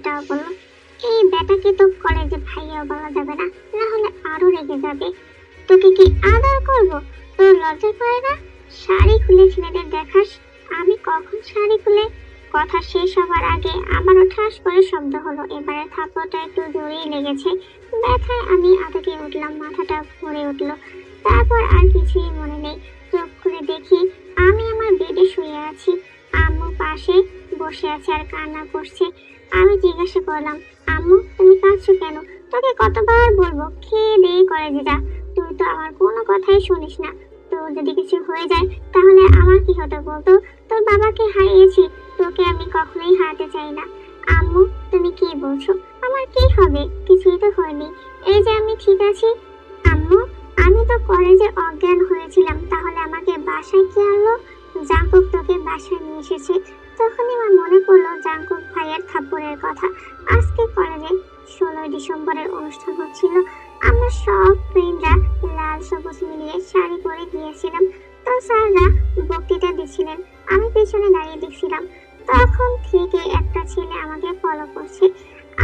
ভাইটাও বলল, এই বেটাকে তো কলেজে ভাইয়াও বলা যাবে না, না হলে আরো রেগে যাবে। তোকে কি আদর করবো? তোর লজ্জা করে না? শাড়ি খুলে ছেলেদের দেখাস। আমি কখন শাড়ি খুলে? কথা শেষ হবার আগে আবারও ঠাস করে শব্দ হলো। এবারে থাপ্পড়টা একটু জোরেই লেগেছে। ব্যথায় আমি আতকে উঠলাম, মাথাটা ঘুরে উঠলো। তারপর আর কিছুই মনে নেই। চোখ খুলে দেখি আমি আমার বেডে শুয়ে আছি। আম্মু পাশে বসে আছে আর কান্না করছে। আমি জিজ্ঞাসা করলাম, আম্মু তুমি কাঁদছো কেন? তোকে কতবার বলবো খেয়ে দিয়ে কলেজে যা, তুই তো আমার কোনো কথাই শুনিস না। তোর যদি কিছু হয়ে যায় তাহলে আমার কি হতো বলতো? তোর বাবাকে হারিয়েছি, তোকে আমি কখনোই হারাতে চাই না। আম্মু তুমি কি বলছো? আমার কি হবে? কিছুই তো হয়নি, এই যে আমি ঠিক আছি। আম্মু আমি তো কলেজে অজ্ঞান হয়েছিলাম, তাহলে আমাকে বাসায় কে আনলো? জাঙ্কুক তোকে বাসায় নিয়ে এসেছে। তখনই আমার মনে পড়লো জাঙ্কুক ভাইয়ের থাপ্পড়ের কথা। আজকে কলেজে 16 ডিসেম্বরের অনুষ্ঠান হচ্ছিল। আমরা সব ফ্রেন্ডরা লাল সবুজ মিলিয়ে শাড়ি পরে গিয়েছিলাম। তো স্যাররা বক্তৃতা দিচ্ছিলেন, আমি পেছনে দাঁড়িয়ে দেখছিলাম। তখন থেকে একটা ছেলে আমাকে ফলো করছে,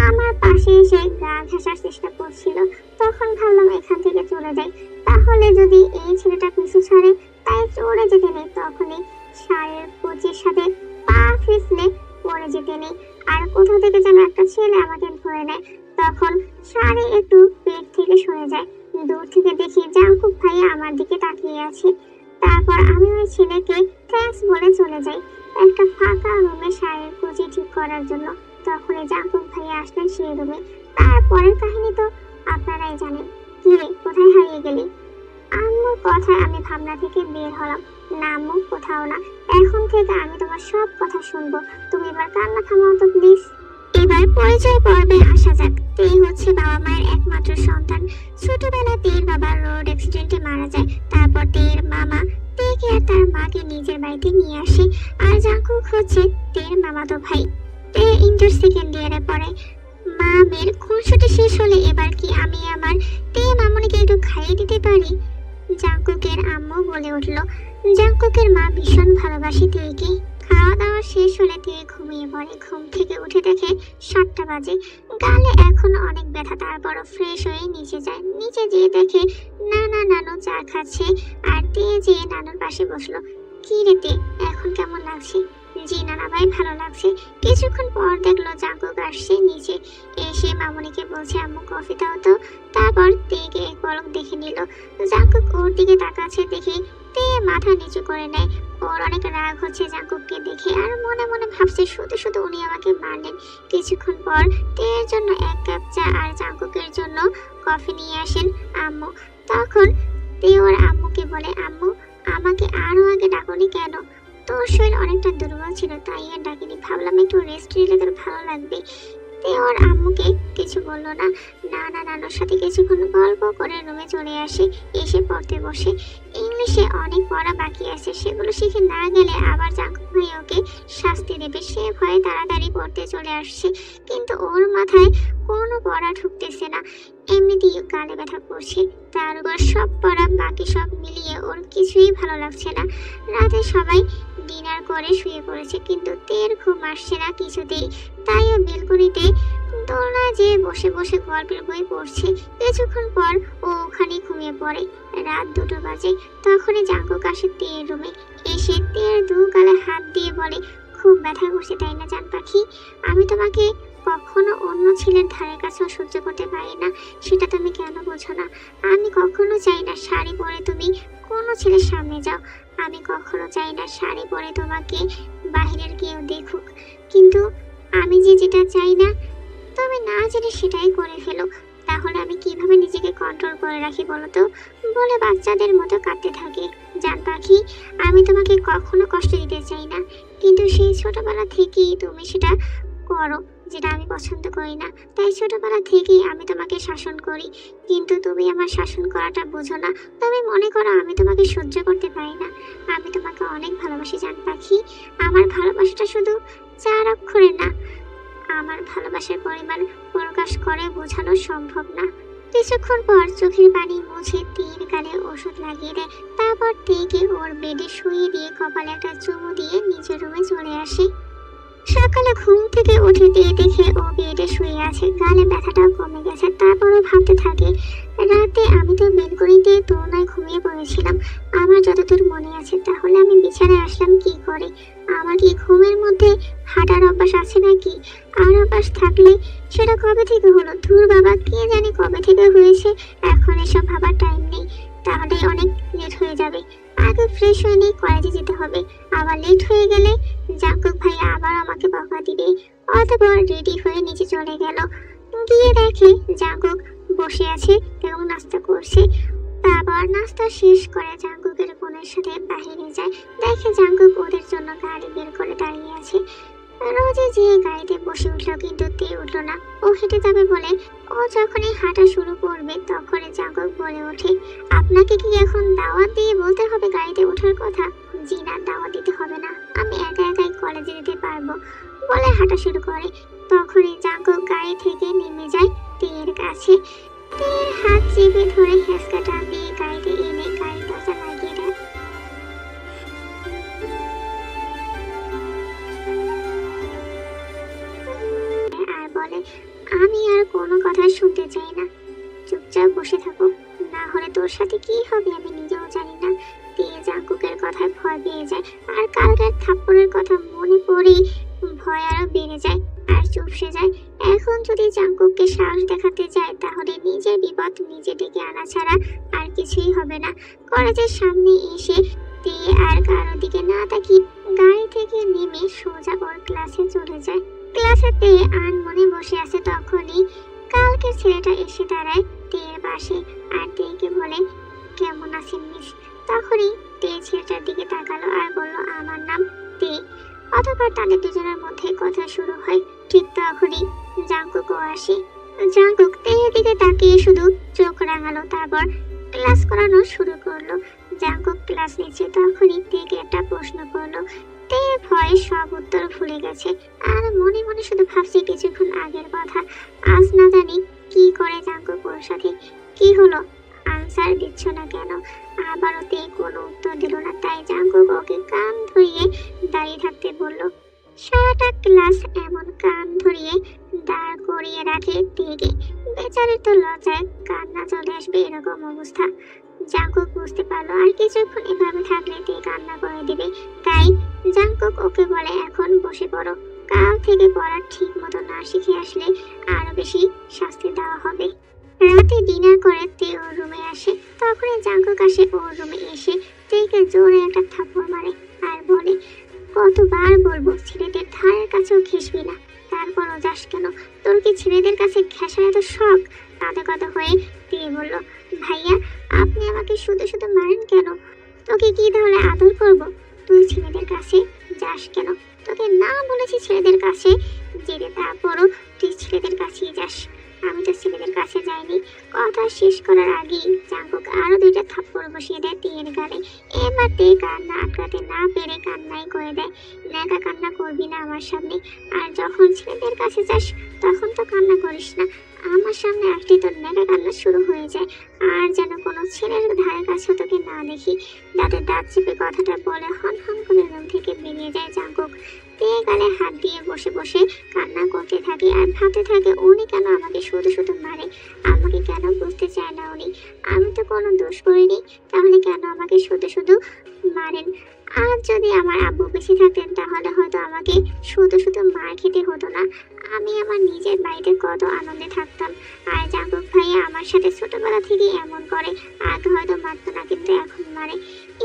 আমার পাশে এসে গা ঘেঁষার চেষ্টা করছিল। তখন ভাবলাম এখান থেকে চলে যাই, তাহলে যদি এই ছেলেটা পিছু ছাড়ে। তাই চড়ে যেতে নেই। তখনই শাড়ির কুচির সাথে পা ফিসলে পড়ে যেতে নেই, আর কোথা থেকে যেন একটা ছেলে আমাকে ধরে নেয়। তখন শাড়ি একটু পেট থেকে সরে যায়। দূর থেকে দেখি জাঙ্কুক ভাইয়া আমার দিকে তাকিয়ে আছে। তারপর আমি ওই ছেলেকে থ্যাঙ্কস বলে চলে যাই একটা ফাঁকা রুমে শাড়ির কুচি ঠিক করার জন্য। তখনই জাঙ্কুক ভাইয়া আসলেন সেই রুমে। তারপরের কাহিনী তো আপনারাই জানেন। কি রে, কোথায় হারিয়ে গেলি? আম্মুর কথায় আমি ভাবনা থেকে বের হলাম। না আম্মু, কোথাও না। এখন থেকে আমি তোমার সব কথা শুনবো। তুমি এবার কান্না থামাও তো প্লিজ। এবার পরিচয় পর্বে আসা যাক। তে হচ্ছে বাবা মায়ের একমাত্র সন্তান। ছোটবেলায় তের বাবা রোড অ্যাক্সিডেন্টে মারা যায়। তারপর তের মামা তেকে আর তার মাকে নিজের বাড়িতে নিয়ে আসে। আর জাঙ্কুক হচ্ছে তের মামাতো ভাই। তে ইন্টার সেকেন্ড ইয়ারে পড়ে। মা মেয়ের খুনসুটি শেষ হলে এবার কি আমি আমার তে মামুনিকে একটু খাইয়ে দিতে পারি? জাঙ্কুকের আম্মু বলে উঠল। জাঙ্কুকের মা ভীষণ ভালোবাসে তেকে। খাওয়া দাওয়া শেষ হলে তে ঘুমিয়ে পড়ে। ঘুম থেকে উঠে দেখে 7টা বাজে। গালে এখনো অনেক ব্যথা। তারপরও ফ্রেশ হয়ে নিচে যায়। নিচে যেয়ে দেখে নানু চা খাচ্ছে, আর তে যেয়ে নানুর পাশে বসলো। কি রে তে, এখন কেমন লাগছে? জি নানা ভাই, ভালো লাগছে। কিছুক্ষণ পর দেখলো জাঙ্কুক আসছে। নিচে এসে মামুনিকে বলছে, আম্মু কফি দাও তো। তারপর তেকে এক পলক দেখে নিল। জাঙ্কুক ওর দিকে তাকাচ্ছে দেখে তে মাথা নিচু করে নেয়। ওর অনেক রাগ হচ্ছে জাঙ্কুককে দেখে, আর মনে মনে ভাবছে শুধু শুধু উনি আমাকে মারলেন। কিছুক্ষণ পর তের জন্য 1 কাপ চা আর জাঙ্কুকের জন্য কফি নিয়ে আসেন আম্মু। তখন তে ওর আম্মুকে বলে, আম্মু আমাকে আরো আগে ডাকনি কেন? তোর শরীর অনেকটা দুর্বল ছিল, তাই আর ডাকিনি। ভাবলাম একটু রেস্ট নিলে তোর ভালো লাগবে। তে ওর আম্মুকে কিছু বললো না। নানুর সাথে কিছুক্ষণ গল্প করে রুমে চলে আসে। এসে পড়তে বসে। ইংলিশে অনেক পড়া বাকি আছে, সেগুলো শিখে না গেলে আবার জাঙ্কুক ভাই ওকে শাস্তি দেবে। সে ভয়ে তাড়াতাড়ি পড়তে চলে আসছে, কিন্তু ওর মাথায় কোনো পড়া ঢুকতেছে না। এমনিতেই গালে ব্যথা করছে, তার উপর সব পড়া বাকি সব মিলিয়ে ওর কিছুই ভালো লাগছে না। রাতে সবাই ডিনার করে শুয়ে পড়েছে, কিন্তু তের ঘুম আসছে না কিছুতেই। তাই ও বেলকনিতে দোলনায় যেয়ে বসে বসে গল্পের বই পড়ছে। কিছুক্ষণ পর ও ওখানে ঘুমিয়ে পড়ে। রাত 2টো বাজে। তখনই জাঙ্কুক আসে তের রুমে। এসে তের 2 গালে হাত দিয়ে বলে, খুব ব্যথা করছে তাই না জান পাখি? আমি তোমাকে কখনো অন্য ছেলের ধারে কাছেও সহ্য করতে পারি না, সেটা তুমি কেন বোঝো না? আমি কখনো চাই না শাড়ি পরে তুমি কোনো ছেলের সামনে যাও। আমি কখনো চাই না শাড়ি পরে তোমাকে বাহিরের কেউ দেখুক, কিন্তু আমি যেটা চাই না তুমি না জেনে সেটাই করে ফেলো। তাহলে আমি কিভাবে নিজেকে কন্ট্রোল করে রাখি বলো তো? বলে বাচ্চাদের মতো কাঁদতে থাকে। জান পাখি, আমি তোমাকে কখনো কষ্ট দিতে চাই না, কিন্তু সেই ছোটবেলা থেকেই তুমি সেটা করো যেটা আমি পছন্দ করি না। তাই ছোটবেলা থেকেই আমি তোমাকে শাসন করি, কিন্তু তুমি আমার শাসন করাটা বোঝো না। তুমি মনে করো আমি তোমাকে সহ্য করতে পারি না। আমি তোমাকে অনেক ভালোবাসি জান পাখি। আমার ভালোবাসাটা শুধু 4 অক্ষরে না, আমার ভালোবাসার পরিমাণ প্রকাশ করে বোঝানো সম্ভব না। কিছুক্ষণ পর চোখের পানি মুছে তীর গালে ওষুধ লাগিয়ে দেয়। তারপর তেকে ওর বেডে শুয়ে দিয়ে কপালে একটা চুমু দিয়ে নিজের রুমে চলে আসে। সকালে ঘুম থেকে উঠে দিয়ে দেখে ও বেডে শুয়ে আছে, গালে ব্যথাটাও কমে গেছে। তারপরও ভাবতে থাকে, রাতে আমি তো বেলকনিতে দোলনায় ঘুমিয়ে পড়েছিলাম। আমার যতদূর মনে আছে, তাহলে আমি বিছানায় আসলাম কি করে? আমার কি ঘুমের মধ্যে হাঁটার অভ্যাস আছে নাকি? আর অভ্যাস থাকলে সেটা কবে থেকে হলো? ধুর বাবা, কে জানি কবে থেকে হয়েছে। এখন এসব ভাবার টাইম নেই, তাহলে অনেক লেট হয়ে যাবে। আগে ফ্রেশ হয়ে নিয়ে কলেজে যেতে হবে। আবার লেট হয়ে গেলে জাঙ্কুক ভাইয়া আবার আমাকে বকা দিবে। অতঃপর রেডি হয়ে নিচে চলে গেল। গিয়ে দেখে জাঙ্কুক বসে আছে এবং নাস্তা করছে। তারপর নাস্তা শেষ করে জাঙ্কুকের বোনের সাথে বাইরে যায়। দেখে জাঙ্কুক ওদের জন্য গাড়ি বের করে দাঁড়িয়ে আছে। রোজে যে গাড়িতে বসে উঠলো, কিন্তু তে উঠলো না। ও হেঁটে যাবে বলে ও যখনই হাঁটা শুরু করবে, তখনই জাঙ্কুক বলে ওঠে, আপনাকে কি এখন দাওয়াত দিয়ে বলতে হবে গাড়িতে ওঠার কথা? জি না, দাওয়াত দিতে হবে না, আমি একা একাই কলেজে যেতে পারবো বলে হাঁটা শুরু করে। তখনই জাঙ্কুক গাড়ি থেকে নেমে যায় তের কাছে। তের হাত চেপে ধরে হেঁচকা টান দিয়ে গাড়িতে এনে গাড়ি দরজা লাগিয়ে দেয়। আর বলে, আমি আর কোনো কথা শুনতে চাই না, চুপচাপ বসে থাকো, না হলে তোর সাথে কি হবে আমি নিজেও জানি না। দিয়ে জাঙ্কুকের কথায় ভয় পেয়ে যায়। আর কালকের থাপ্পড়ের কথা মনে পড়েই ভয় আরো বেড়ে যায় আর চুপসে যায়। এখন যদি জাঙ্কুককে সাহস দেখাতে যায়, তাহলে নিজের বিপদ নিজে ডেকে আনা ছাড়া আর কিছুই হবে না। কলেজের সামনে এসে দিয়ে আর কারো দিকে না তাকিয়ে গাড়ি থেকে নেমে সোজা ওর ক্লাসে চলে যায়। ক্লাসেতে আনমনে বসে আছে। তখনই কালকের ছেলেটা এসে দাঁড়ায় তের পাশে আর তেকে বলে, কেমন আছেন মিস? তখনই তে ছেলেটার দিকে তাকালো আর বলল, আমার নাম তে। অতঃপর তাদের দুজনের মধ্যে কথা শুরু হয়। ঠিক তখনই জাঙ্কুকও আসে। জাঙ্কুক তের দিকে তাকিয়ে শুধু চোখ রাঙালো, তারপর ক্লাস করানো শুরু করলো। জাঙ্কুক ক্লাস নিচ্ছে। তখনই তেকে একটা প্রশ্ন করলো। তে ভয়ে সব উত্তর ভুলে গেছে আর মনে মনে শুধু ভাবছে কিছুক্ষণ আগের কথা। আজ না জানি কি করে জাঙ্কুক ওর সাথে। কি হলো, আনসার দিচ্ছ না কেন? আবারও তে কোনো উত্তর দিল না। তাই জাঙ্কুক ওকে কান ধরিয়ে দাঁড়িয়ে থাকতে বলল। সারাটা ক্লাস এমন কান ধরিয়ে দাঁড় করিয়ে রাখে তেকে। বেচারির তো লজ্জায় কান্না চলে আসবে, এরকম অবস্থা। জাঙ্কুক বুঝতে পারলো আর কিছুক্ষণ এভাবে থাকলে তে কান্না করে দিবে। তাই জাঙ্কুক ওকে বলে, এখন বসে পড়ো, কাল থেকে পড়া ঠিক মতো না শিখে আসলে আরো বেশি শাস্তি দেওয়া হবে। রাতে ডিনার করে তে ওর রুমে আসে। তখনই জাঙ্কুক আসে ওর রুমে এসে তেকে জোরে একটা থাপ্পড় মারে আর বলে, কতবার বলবো ছেলেদের ধারের কাছেও ঘেসবি না, তারপরও যাস কেন? তোর কি ছেলেদের কাছে ঘেঁষার এত শখ? কাঁদে কাঁদে হয়ে দিয়ে বলল, ভাইয়া আপনি আমাকে শুধু শুধু মারেন কেন? তোকে কি তাহলে আদর করব? তুই ছেলেদের কাছে যাস কেন? তোকে না বলেছি ছেলেদের কাছে যেতে, তারপরও তুই ছেলেদের কাছেই যাস। আমি তো ছেলেদের কাছে যাইনি। কথা শেষ করার আগেই জাঙ্কুক আরো দুইটা থাপ্পড় বসিয়ে দেয় তের গালে। এবার তে কান্না আটকাতে না পেরে কান্নাই করে দেয়। ন্যাকা কান্না করবি না আমার সামনে, আর যখন ছেলেদের কাছে যাস তখন তো কান্না করিস না। আমার সামনে আসলে তোর ন্যাকা কান্না শুরু হয়ে যায়। আর যেন কোনো ছেলের ধারে কাছে তোকে না দেখি। দাঁতে দাঁত চেপে কথাটা বলে হন হন করে রুম থেকে বেরিয়ে যায় জাঙ্কুক। তে গালে হাত দিয়ে বসে বসে কান্না করতে থাকে আর ভাবতে থাকে, উনি কেন আমাকে শুধু শুধু মারে? আমাকে কেন বুঝতে চায় না উনি? আমি তো কোনো দোষ করিনি, তাহলে কেন আমাকে শুধু শুধু মারেন? আজ যদি আমার আব্বু বেঁচে থাকতেন, তাহলে হয়তো আমাকে শুধু শুধু মার খেতে হতো না। আমি আমার নিজের বাড়িতে কত আনন্দে থাকতাম। আর জাঙ্কুক ভাইয়া আমার সাথে ছোটবেলা থেকেই এমন করে। আগে হয়তো মারতো না, কিন্তু এখন মারে।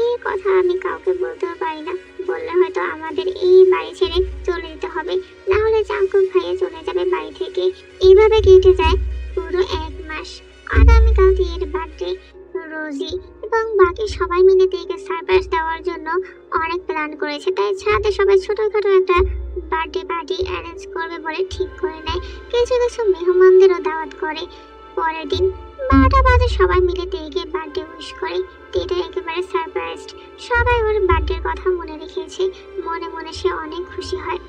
এই কথা আমি কাউকে বলতেও পারি না। বললে হয়তো আমাদের এই বাড়ি ছেড়ে চলে যেতে হবে, না হলে জাঙ্কুক ভাইয়া চলে যাবে বাড়ি থেকে। এইভাবে কেটে যায় পুরো 1 মাস। আগামীকাল তের বার্থডে। রোজি এবং বাকি সবাই মিলে তেকে সারপ্রাইজ দেওয়ার জন্য অনেক প্ল্যান করেছে। তাই ছাদে সবাই ছোটখাটো একটা বার্থডে পার্টি অ্যারেঞ্জ করবে বলে ঠিক করে নেয়। কিছু কিছু মেহমানদেরও দাওয়াত করে। পরের দিন 12টা বাজে সবাই মিলে তেকে বার্থডে উইশ করে। তেটা একেবারে সারপ্রাইজড। সবাই ওর বার্থডের কথা মনে রেখেছে। মনে মনে সে অনেক খুশি হয়।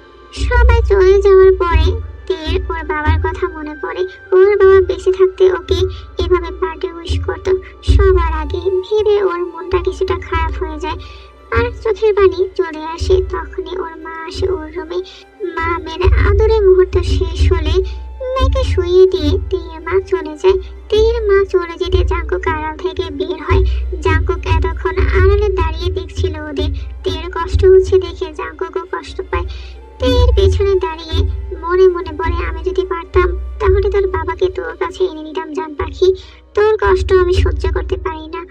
সবাই চলে যাওয়ার পরে তের ওর বাবার কথা মনে পড়ে। ওর বাবা বেঁচে থাকতে ওকে এভাবে বার্থডে উইশ করতো সবার আগে। ভেবে ওর মনটা কিছুটা খারাপ হয়ে যায় আর চোখের পানি চলে আসে। তখনই ওর মা আসে ওর রুমে। মা মেরে আদরের মুহূর্ত শেষ হলে মেয়েকে শুইয়ে দিয়ে তেয়ের মা চলে যায়। তেয়ের মা চলে যেতে জাঙ্কুক আড়াল থেকে বের হয়। জাঙ্কুক এতক্ষণ আড়ালে দাঁড়িয়ে দেখছিল ওদের। তেয়ের কষ্ট হচ্ছে দেখে জাঙ্কুকও কষ্ট পায়। তেয়ের পেছনে দাঁড়িয়ে মনে মনে বলে, আমি যদি পারতাম তাহলে তোর বাবাকে তোর কাছে এনে নিতাম জান পাখি। তোর কষ্ট আমি সহ্য করতে পারি না।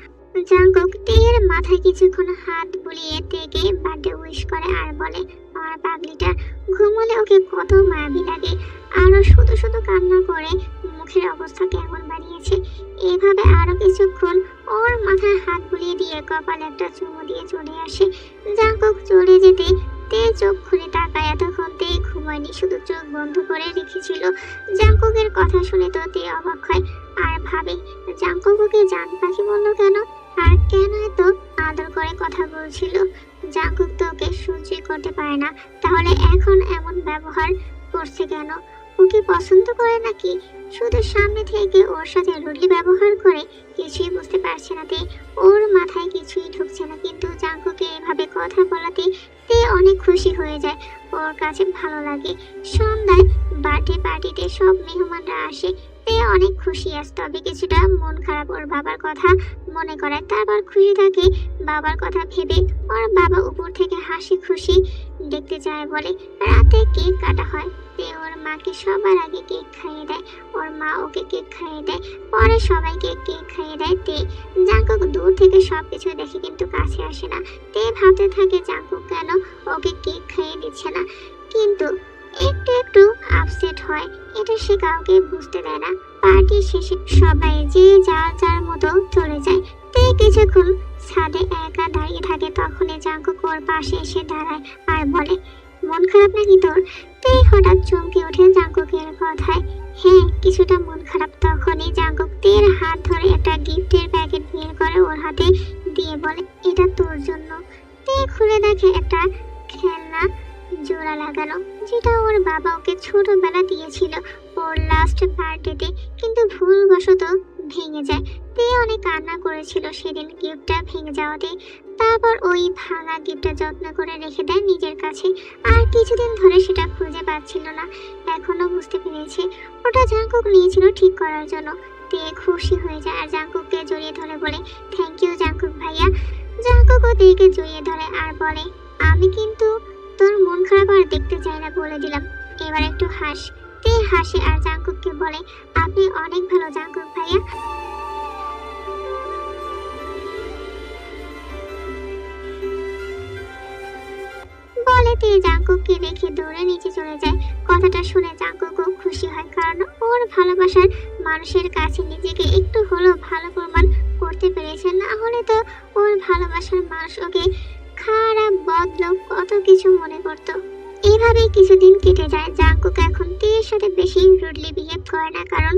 জাঙ্কুক তেয়ের মাথায় কিছুক্ষণ হাত বুলিয়ে তেকে বার্থডে উইশ করে আর বলে, আমার পাগলিটা ঘুমলে ওকে কত মায়াবী লাগে। আরো শুধু শুধু কান্না করে মুখের অবস্থা কেমন বানিয়েছে। এভাবে আরো কিছুক্ষণ ওর মাথায় হাত বুলিয়ে দিয়ে কপালে একটা চুমু দিয়ে চলে আসে। জাঙ্কুক চলে যেতে তে চোখ খুলে তাকায়। এতক্ষণ তে ঘুমায়নি, শুধু চোখ বন্ধ করে রেখেছিল। জাঙ্কুকের কথা শুনে তো তে অবাক হয় আর ভাবে, জাঙ্কুক ওকে জান পাখি বললো কেন, আর কেন এত আদর করে কথা বলছিল। জাঙ্কুক তো ওকে সহ্যই করতে পারে না, তাহলে এখন এমন ব্যবহার করছে কেন? ওকে পছন্দ করে নাকি শুধু সামনে থেকে ওর সাথে রুডলি ব্যবহার করে? কিছুই বুঝতে পারছে না তে, ওর মাথায় কিছুই ঢুকছে না। কিন্তু জাঙ্কুকে এভাবে কথা বলাতে তে অনেক খুশি হয়ে যায়, ওর কাছে ভালো লাগে। সন্ধ্যায় বার্থডে পার্টিতে সব মেহমানরা আসে। তে অনেক খুশি আছে, তবে কিছুটা মন খারাপ ওর বাবার কথা মনে করে। তারপর খুশি থাকে বাবার কথা ভেবে। ওর বাবা উপর থেকে হাসি খুশি দেখতে যায় বলে। রাতে কেক কাটা হয়। তে ওর মাকে সবার আগে কেক খাইয়ে দেয়। ওর মা ওকে কেক খাইয়ে দেয়, পরে সবাইকে কেক খাইয়ে দেয় তে। জাঙ্কুক দূর থেকে সবকিছু দেখে কিন্তু কাছে আসে না। তে ভাবতে থাকে জাঙ্কুক কেন ওকে কেক খাইয়ে দিচ্ছে না, কিন্তু একটু একটু আপসেট হয়। এটা সে কাউকে বুঝতে দেয় না। পার্টি শেষে সবাই যে যার যার মতো চলে যায়। তে কিছুক্ষণ ছাদে একা দাঁড়িয়ে থাকে। তখনই জাঙ্কুক ওর পাশে এসে দাঁড়ায় আর বলে, মন খারাপ নাকি তোর? তে হঠাৎ চমকে ওঠে জাঙ্কুকের কথায়। হ্যাঁ, কিছুটা মন খারাপ। তখনই জাঙ্কুক তের হাত ধরে একটা গিফটের প্যাকেট বের করে ওর হাতে দিয়ে বলে, এটা তোর জন্য। তে খুলে দেখে একটা খেলনা জোড়া লাগানো, যেটা ওর বাবা ওকে ছোটবেলা দিয়েছিল ওর লাস্ট বার্থডেতে, কিন্তু ভুলবশত ভেঙে যায়। তে অনেক কান্না করেছিল সেদিন গিফটটা ভেঙে যাওয়াতে। তারপর ওই ভাঙা গিফটটা যত্ন করে রেখে দেয় নিজের কাছে। আর কিছুদিন ধরে সেটা খুঁজে পাচ্ছিল না। এখনো বুঝতে পেরেছে ওটা জাঙ্কুক নিয়েছিল ঠিক করার জন্য। তে খুশি হয়ে যায় আর জাঙ্কুককে জড়িয়ে ধরে বলে, থ্যাংক ইউ জাঙ্কুক ভাইয়া। জাঙ্কুকও তেকে জড়িয়ে ধরে আর বলে, আমি কিন্তু তোর মন খারাপ আর দেখতে চাই না বলে দিলাম, এবার একটু হাস। তে হাসে আর জাঙ্কুককে বলে, আপনি অনেক ভালো জাঙ্কুক ভাইয়া। বলে তে জাঙ্কুককে রেখে দৌড়ে নিচে চলে যায়। কথাটা শুনে জাঙ্কুকও খুশি হয়, কারণ ওর ভালোবাসার মানুষের কাছে নিজেকে একটু হলেও ভালো প্রমাণ করতে পেরেছে। না হলে তো ওর ভালোবাসার মানুষ ওকে খারাপ বদলোক কত কিছু মনে করতো। এইভাবেই কিছুদিন কেটে যায়। জাঙ্কুক এখন তের সাথে বেশি রুডলি বিহেভ করে না, কারণ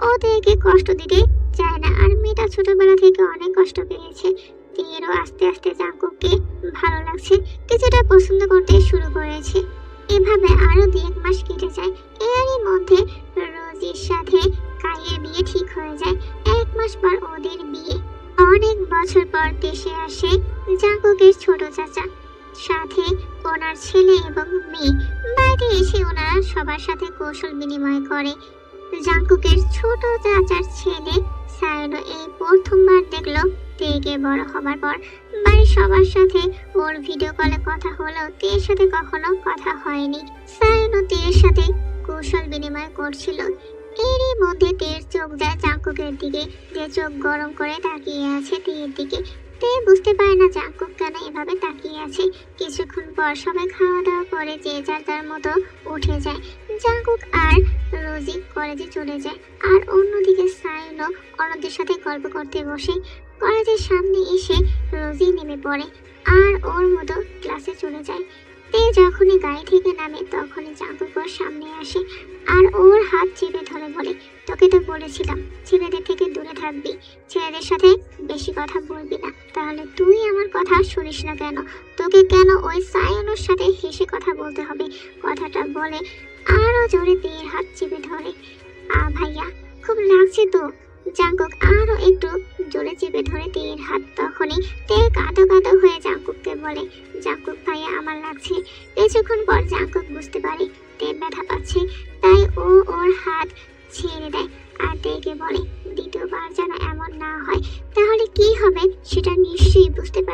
ও তেকে কষ্ট দিতে চায় না। আর মেয়েটা ছোটবেলা থেকে অনেক কষ্ট পেয়েছে। তেরও আস্তে আস্তে জাঙ্কুককে ভালো লাগছে, কিছুটা পছন্দ করতে শুরু করেছে। এভাবে আরো 2-1 মাস কেটে যায়। এরই মধ্যে রোজির সাথে কাইয়ের বিয়ে ঠিক হয়ে যায়। 1 মাস পর ওদের বিয়ে। অনেক বছর পর দেশে আসে জাঙ্কুকের ছোট চাচা, সাথে ওনার ছেলে এবং মেয়ে। বাড়িতে এসে ওনারা সবার সাথে কৌশল বিনিময় করে। জাঙ্কুকের ছোট চাচার ছেলে সায়নো এই প্রথমবার দেখলো তেকে বড় হবার পর। বাড়ির সবার সাথে ওর ভিডিও কলে কথা হলেও তের সাথে কখনো কথা হয়নি। সায়নো তের সাথে কৌশল বিনিময় করছিল। এরই মধ্যে তের চোখ যায় জাঙ্কুকের দিকে, যে চোখ গরম করে তাকিয়ে আছে তের দিকে। তে বুঝতে পারে না জাঙ্কুক কেন এভাবে তাকিয়ে আছে। কিছুক্ষণ পর সবাই খাওয়া দাওয়া করে যে যার যার মতো উঠে যায়। জাঙ্কুক আর রোজি কলেজে চলে যায়, আর অন্যদিকে সায়নো অন্যদের সাথে গল্প করতে বসে। কলেজের সামনে এসে রোজি নেমে পড়ে আর ওর মতো ক্লাসে চলে যায়। তে যখনই গাড়ি থেকে নামে তখনই জাঙ্কুক ওর সামনে আসে আর ওর হাত চেপে ধরে বলে, তোকে তো বলেছিলাম ছেলেদের থেকে দূরে থাকবি, ছেলেদের সাথে বেশি কথা বলবি না। তাহলে তুই আমার কথা শুনিস না কেন? তোকে কেন ওই সায়নোর সাথে হেসে কথা বলতে হবে? কথাটা বলে আরো জোরে তের হাত চেপে ধরে। ভাইয়া খুব লাগছে তো। জাঙ্কুক আরো একটু জোরে চেপে ধরে তের হাত। তখনই তে কাঁদো কাঁদো হয়ে জাঙ্কুককে বলে, জাঙ্কুক ভাইয়া আমার লাগছে। কিছুক্ষণ পর জাঙ্কুক বুঝতে পারে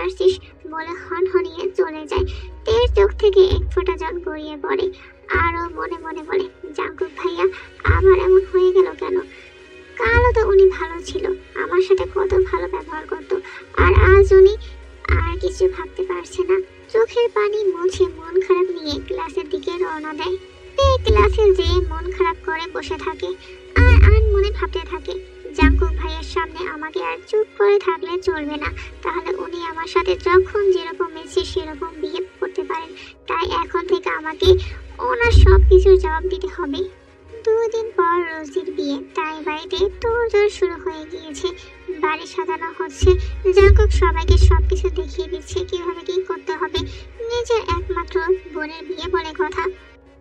পারছিস বলে হনহনিয়ে চলে যায়। তের চোখ থেকে এক ফোঁটা জল গড়িয়ে পড়ে। আরও মনে মনে বলে, জাঙ্কুক ভাইয়া আবার এমন হয়ে গেল কেন? কালও তো উনি ভালো ছিল, আমার সাথে কত ভালো ব্যবহার করতো, আর আজ উনি আর কিছু ভাবতে পারছে না। চোখের পানি মুছে মন খারাপ নিয়ে ক্লাসের দিকে রওনা দেয়। তে ক্লাসে যেয়ে মন খারাপ করে বসে থাকে আর মনে ভাবতে থাকে, জাঙ্কুক ভাইয়ের সামনে আমাকে আর চুপ করে থাকলে চলবে না। তাহলে উনি আমার সাথে যখন যেরকম এসে সেরকম বিহেভ করতে পারেন, তাই এখন থেকে আমাকে ওনার সব কিছুর জবাব দিতে হবে। 2 দিন পর রোজির বিয়ে, তাই বাড়িতে তোড়জোড় শুরু হয়ে গিয়েছে। বাড়ি সাজানো হচ্ছে, জাঙ্কুক সবাইকে সবকিছু দেখিয়ে দিচ্ছে কিভাবে কি করতে হবে। নিজের একমাত্র বোনের বিয়ে বলে কথা।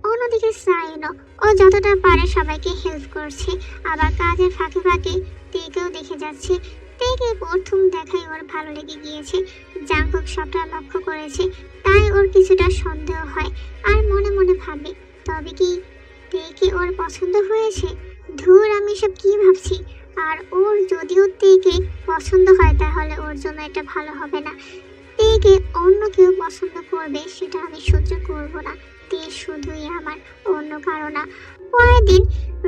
অন্যদিকে সাইনো, ও যতটা পারে সবাইকে হেল্প করছে, আবার কাজের ফাঁকে ফাঁকে তেকেও দেখে যাচ্ছে। তেকে প্রথম দেখাই ওর ভালো লেগে গিয়েছে। জাঙ্কুক সবটা লক্ষ্য করেছে, তাই ওর কিছুটা সন্দেহ হয় আর মনে মনে ভাবে, তবে কি তেকে ওর পছন্দ হয়েছে? ধুর, আমি সব কি ভাবছি। আর ওর যদিও তেকে পছন্দ হয়, তাহলে ওর জন্য এটা ভালো হবে না। তেকে অন্য কেউ পছন্দ করবে সেটা আমি সহ্য করব না। তে শুধুই আমার, অন্য কারো না। পরের দিন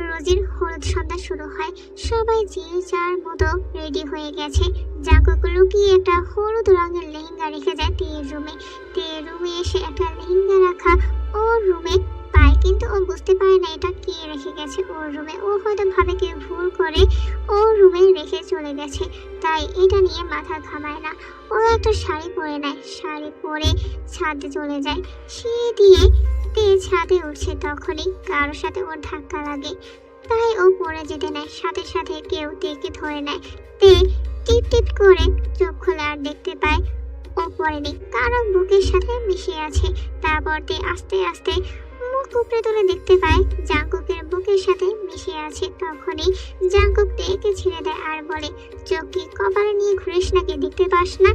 রোজির হলুদ সন্ধ্যা শুরু হয়। সবাই যে যার মতো রেডি হয়ে গেছে। জাঙ্কুক লুকিয়ে একটা হলুদ রঙের লেহেঙ্গা রেখে যায় তের রুমে। তের রুমে এসে একটা লেহেঙ্গা রাখা ওর রুমে পায়, কিন্তু ও বুঝতে পারে না এটা কে রেখে গেছে ওর রুমে। ও হয়তো ভাবে কেউ ভুল করে ওর রুমে রেখে চলে গেছে, তাই এটা নিয়ে মাথা ঘামায় না। ও একটা শাড়ি পরে নেয়, শাড়ি পরে ছাদে চলে যায়। সিঁড়ি দিয়ে তে ছাদে উঠছে, তখনই কারোর সাথে ওর ধাক্কা লাগে, তাই ও পড়ে যেতে নেয়। সাথে সাথে কেউ তেকে ধরে নেয়। তে টিপ টিপ করে চোখ খোলে আর দেখতে পায় ও পড়েনি, কারো বুকের সাথে মিশে আছে। তারপর তে আস্তে আস্তে মুখ উপরে তুলে দেখতে পায় জাঙ্কুকের বুকের সাথে মিশে আছে। তখনই জাঙ্কুক তেকে ছেড়ে দেয় আর বলে, চোখ কি কপালে নিয়ে ঘুরিস নাকি, দেখতে পাস না?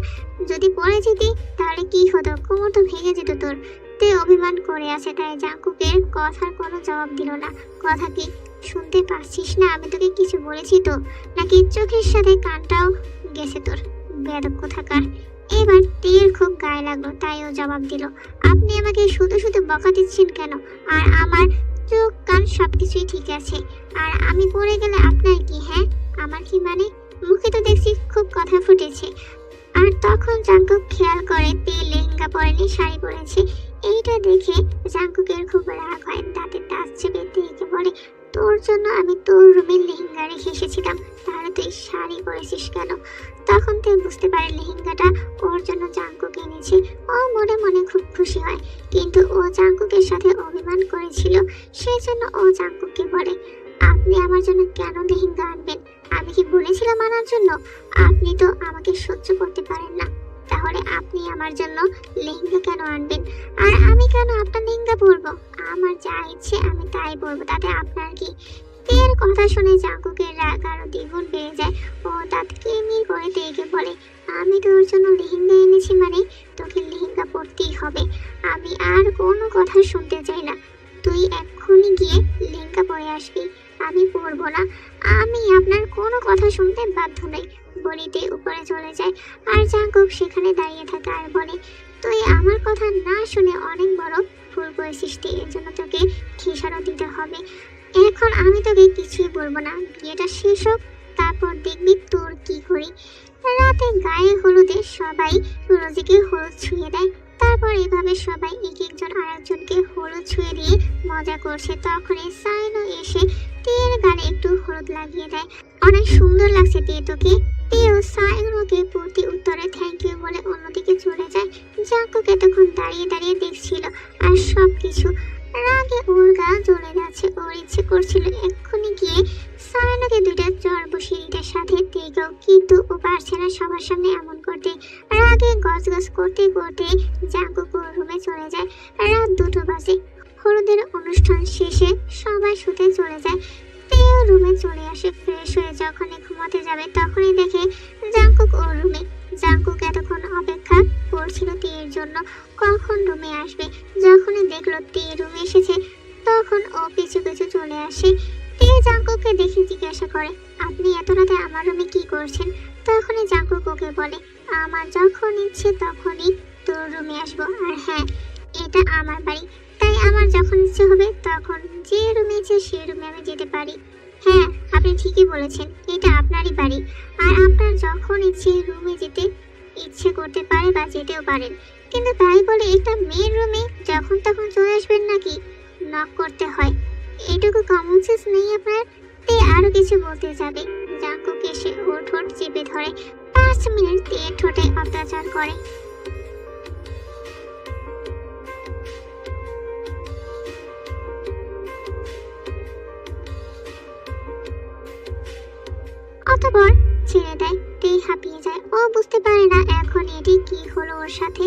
যদি পড়ে যেতি তাহলে কি হতো, কোমর তো ভেঙে যেত তোর। তে অভিমান করে আছে, তাই জাঙ্কুকের কথার কোনো জবাব দিল না। কথা কি শুনতে পাচ্ছিস না? আমি তোকে কিছু বলেছি তো, নাকি চোখের সাথে কানটাও গেছে তোর? বেয়াদব কোথাকার। এবার তের খুব গায়ে লাগলো, তাই ও জবাব দিল, আপনি আমাকে শুধু শুধু বকা দিচ্ছেন কেন? আর আমার চোখ কান সবকিছুই ঠিক আছে, আর আমি পড়ে গেলে আপনার কি? হ্যাঁ, আমার কি মানে? মুখে তো দেখছি খুব কথা ফুটেছে। আর তখন জাঙ্কুক খেয়াল করে তে লেহেঙ্গা পরেনি, শাড়ি পরেছে। এইটা দেখে জাঙ্কুকের খুব রাগ হয়, দাঁতে দাঁত চেপে তেকে বলে, তোর জন্য আমি তোর রুমের লেহেঙ্গা রেখে এসেছিলাম, তাহলে তুই শাড়ি পরেছিস কেন? তখন তে বুঝতে পারে লেহেঙ্গাটা ওর জন্য জাঙ্কুক এনেছে। ও মনে মনে খুব খুশি হয়, কিন্তু ও জাঙ্কুকের সাথে অভিমান করেছিল, সেজন্য ও জাঙ্কুককে বলে, আপনি আমার জন্য কেন লেহেঙ্গা আনবেন? আমি কি বলেছিলাম আনার জন্য? আপনি তো আমাকে সহ্য করতে পারেন না, তাহলে আপনি আমার জন্য লেহেঙ্গা কেন আনবেন? আর আমি কেন আপনার লেহেঙ্গা পরবো? আমার যা ইচ্ছে আমি তাই পরবো, তাতে আপনার কি? তের কথা শুনে জাঙ্কুকের রাগ আরো দ্বিগুণ বেড়ে যায়। ও দাঁত কিরমির করে তেকে বলে, আমি তোর জন্য লেহেঙ্গা এনেছি মানে তোকে লেহেঙ্গা পরতেই হবে। আমি আর কোনো কথা শুনতে চাই না, তুই এক্ষুনি গিয়ে লেহেঙ্গা পরে আসবি। আমি পরবো না, আমি আপনার কোনো কথা শুনতে বাধ্য নই। বলিতে উপরে চলে যায়, আর জাঙ্কুক সেখানে দাঁড়িয়ে থাকে আর বলে, তুই আমার কথা না শুনে অনেক বড় ভুল করেছিস, এর জন্য তোকে খেসারত দিতে হবে। এখন আমি তোকে কিছুই বলবো না, বিয়েটা শেষ হোক, তারপর দেখবি তোর কি করি। রাতে গায়ে হলুদে সবাই রোজিকে হলুদ ছুঁয়ে দেয়। তারপর এভাবে সবাই এক একজন আরেকজনকে হলুদ ছুঁয়ে দিয়ে মজা করছে। তখনই সাইনো এসে তের গালে একটু হলুদ লাগিয়ে দেয়। অনেক সুন্দর লাগছে তে তোকে। তেও সাইনোকে প্রতি উত্তরে থ্যাংক ইউ বলে অন্যদিকে চলে যায়। জাঙ্কুক এতক্ষণ দাঁড়িয়ে দাঁড়িয়ে দেখছিল আর সবকিছু রাগে ওর গা জ্বলে যাচ্ছে। ওর ইচ্ছে করছিল এক্ষুনি গিয়ে সাইনোকে দুইটা জ্বর বসিয়ে দিতে, সাথে তেকেও, কিন্তু ও পারছে না সবার সামনে এমন করতে। রাগে গজগজ করতে করতে জাঙ্কুক ওর রুমে চলে যায়। রাত 2টো বাজে। হলুদের অনুষ্ঠান শেষে সবাই শুতে চলে যায়। তেও রুমে চলে আসে। ফ্রেশ হয়ে যখনই ঘুমাতে যাবে তখনই দেখে জাঙ্কুক ওর রুমে। জাঙ্কুক এতক্ষণ অপেক্ষা করছিল তের জন্য কখন রুমে আসবে। যখনই দেখলো তে রুমে এসেছে তখন ও পিছু পিছু চলে আসে। তে জাঙ্কুককে দেখে জিজ্ঞাসা করে, আপনি এত রাতে আমার রুমে কি করছেন? তখনই জাঙ্কুক ওকে বলে, আমার যখন ইচ্ছে তখনই তোর রুমে আসবো। আর হ্যাঁ, এটা আমার বাড়ি, তাই আমার যখন ইচ্ছে হবে তখন যে রুমে ইচ্ছে সেই রুমে আমি যেতে পারি। হ্যাঁ, আপনি ঠিকই বলেছেন, এটা আপনারই বাড়ি। আর আপনার যখন ইচ্ছে রুমে যেতে ইচ্ছে করতে পারে বা যেতেও পারেন, কিন্তু তাই বলে একটা মেয়ের রুমে যখন তখন চলে আসবেন নাকি? নক করতে হয়, এটুকু কমন সেন্স নেই আপনার? তে আরো কিছু বলতে যাবে, জাঙ্কুক এসে ওর ঠোঁট চেপে ধরে 5 মিনিট দিয়ে ঠোঁটে অত্যাচার করে। অতঃপর ছেড়ে দেয়। তে হাঁপিয়ে যায়, ও বুঝতে পারে না এখন এটি কি হলো ওর সাথে।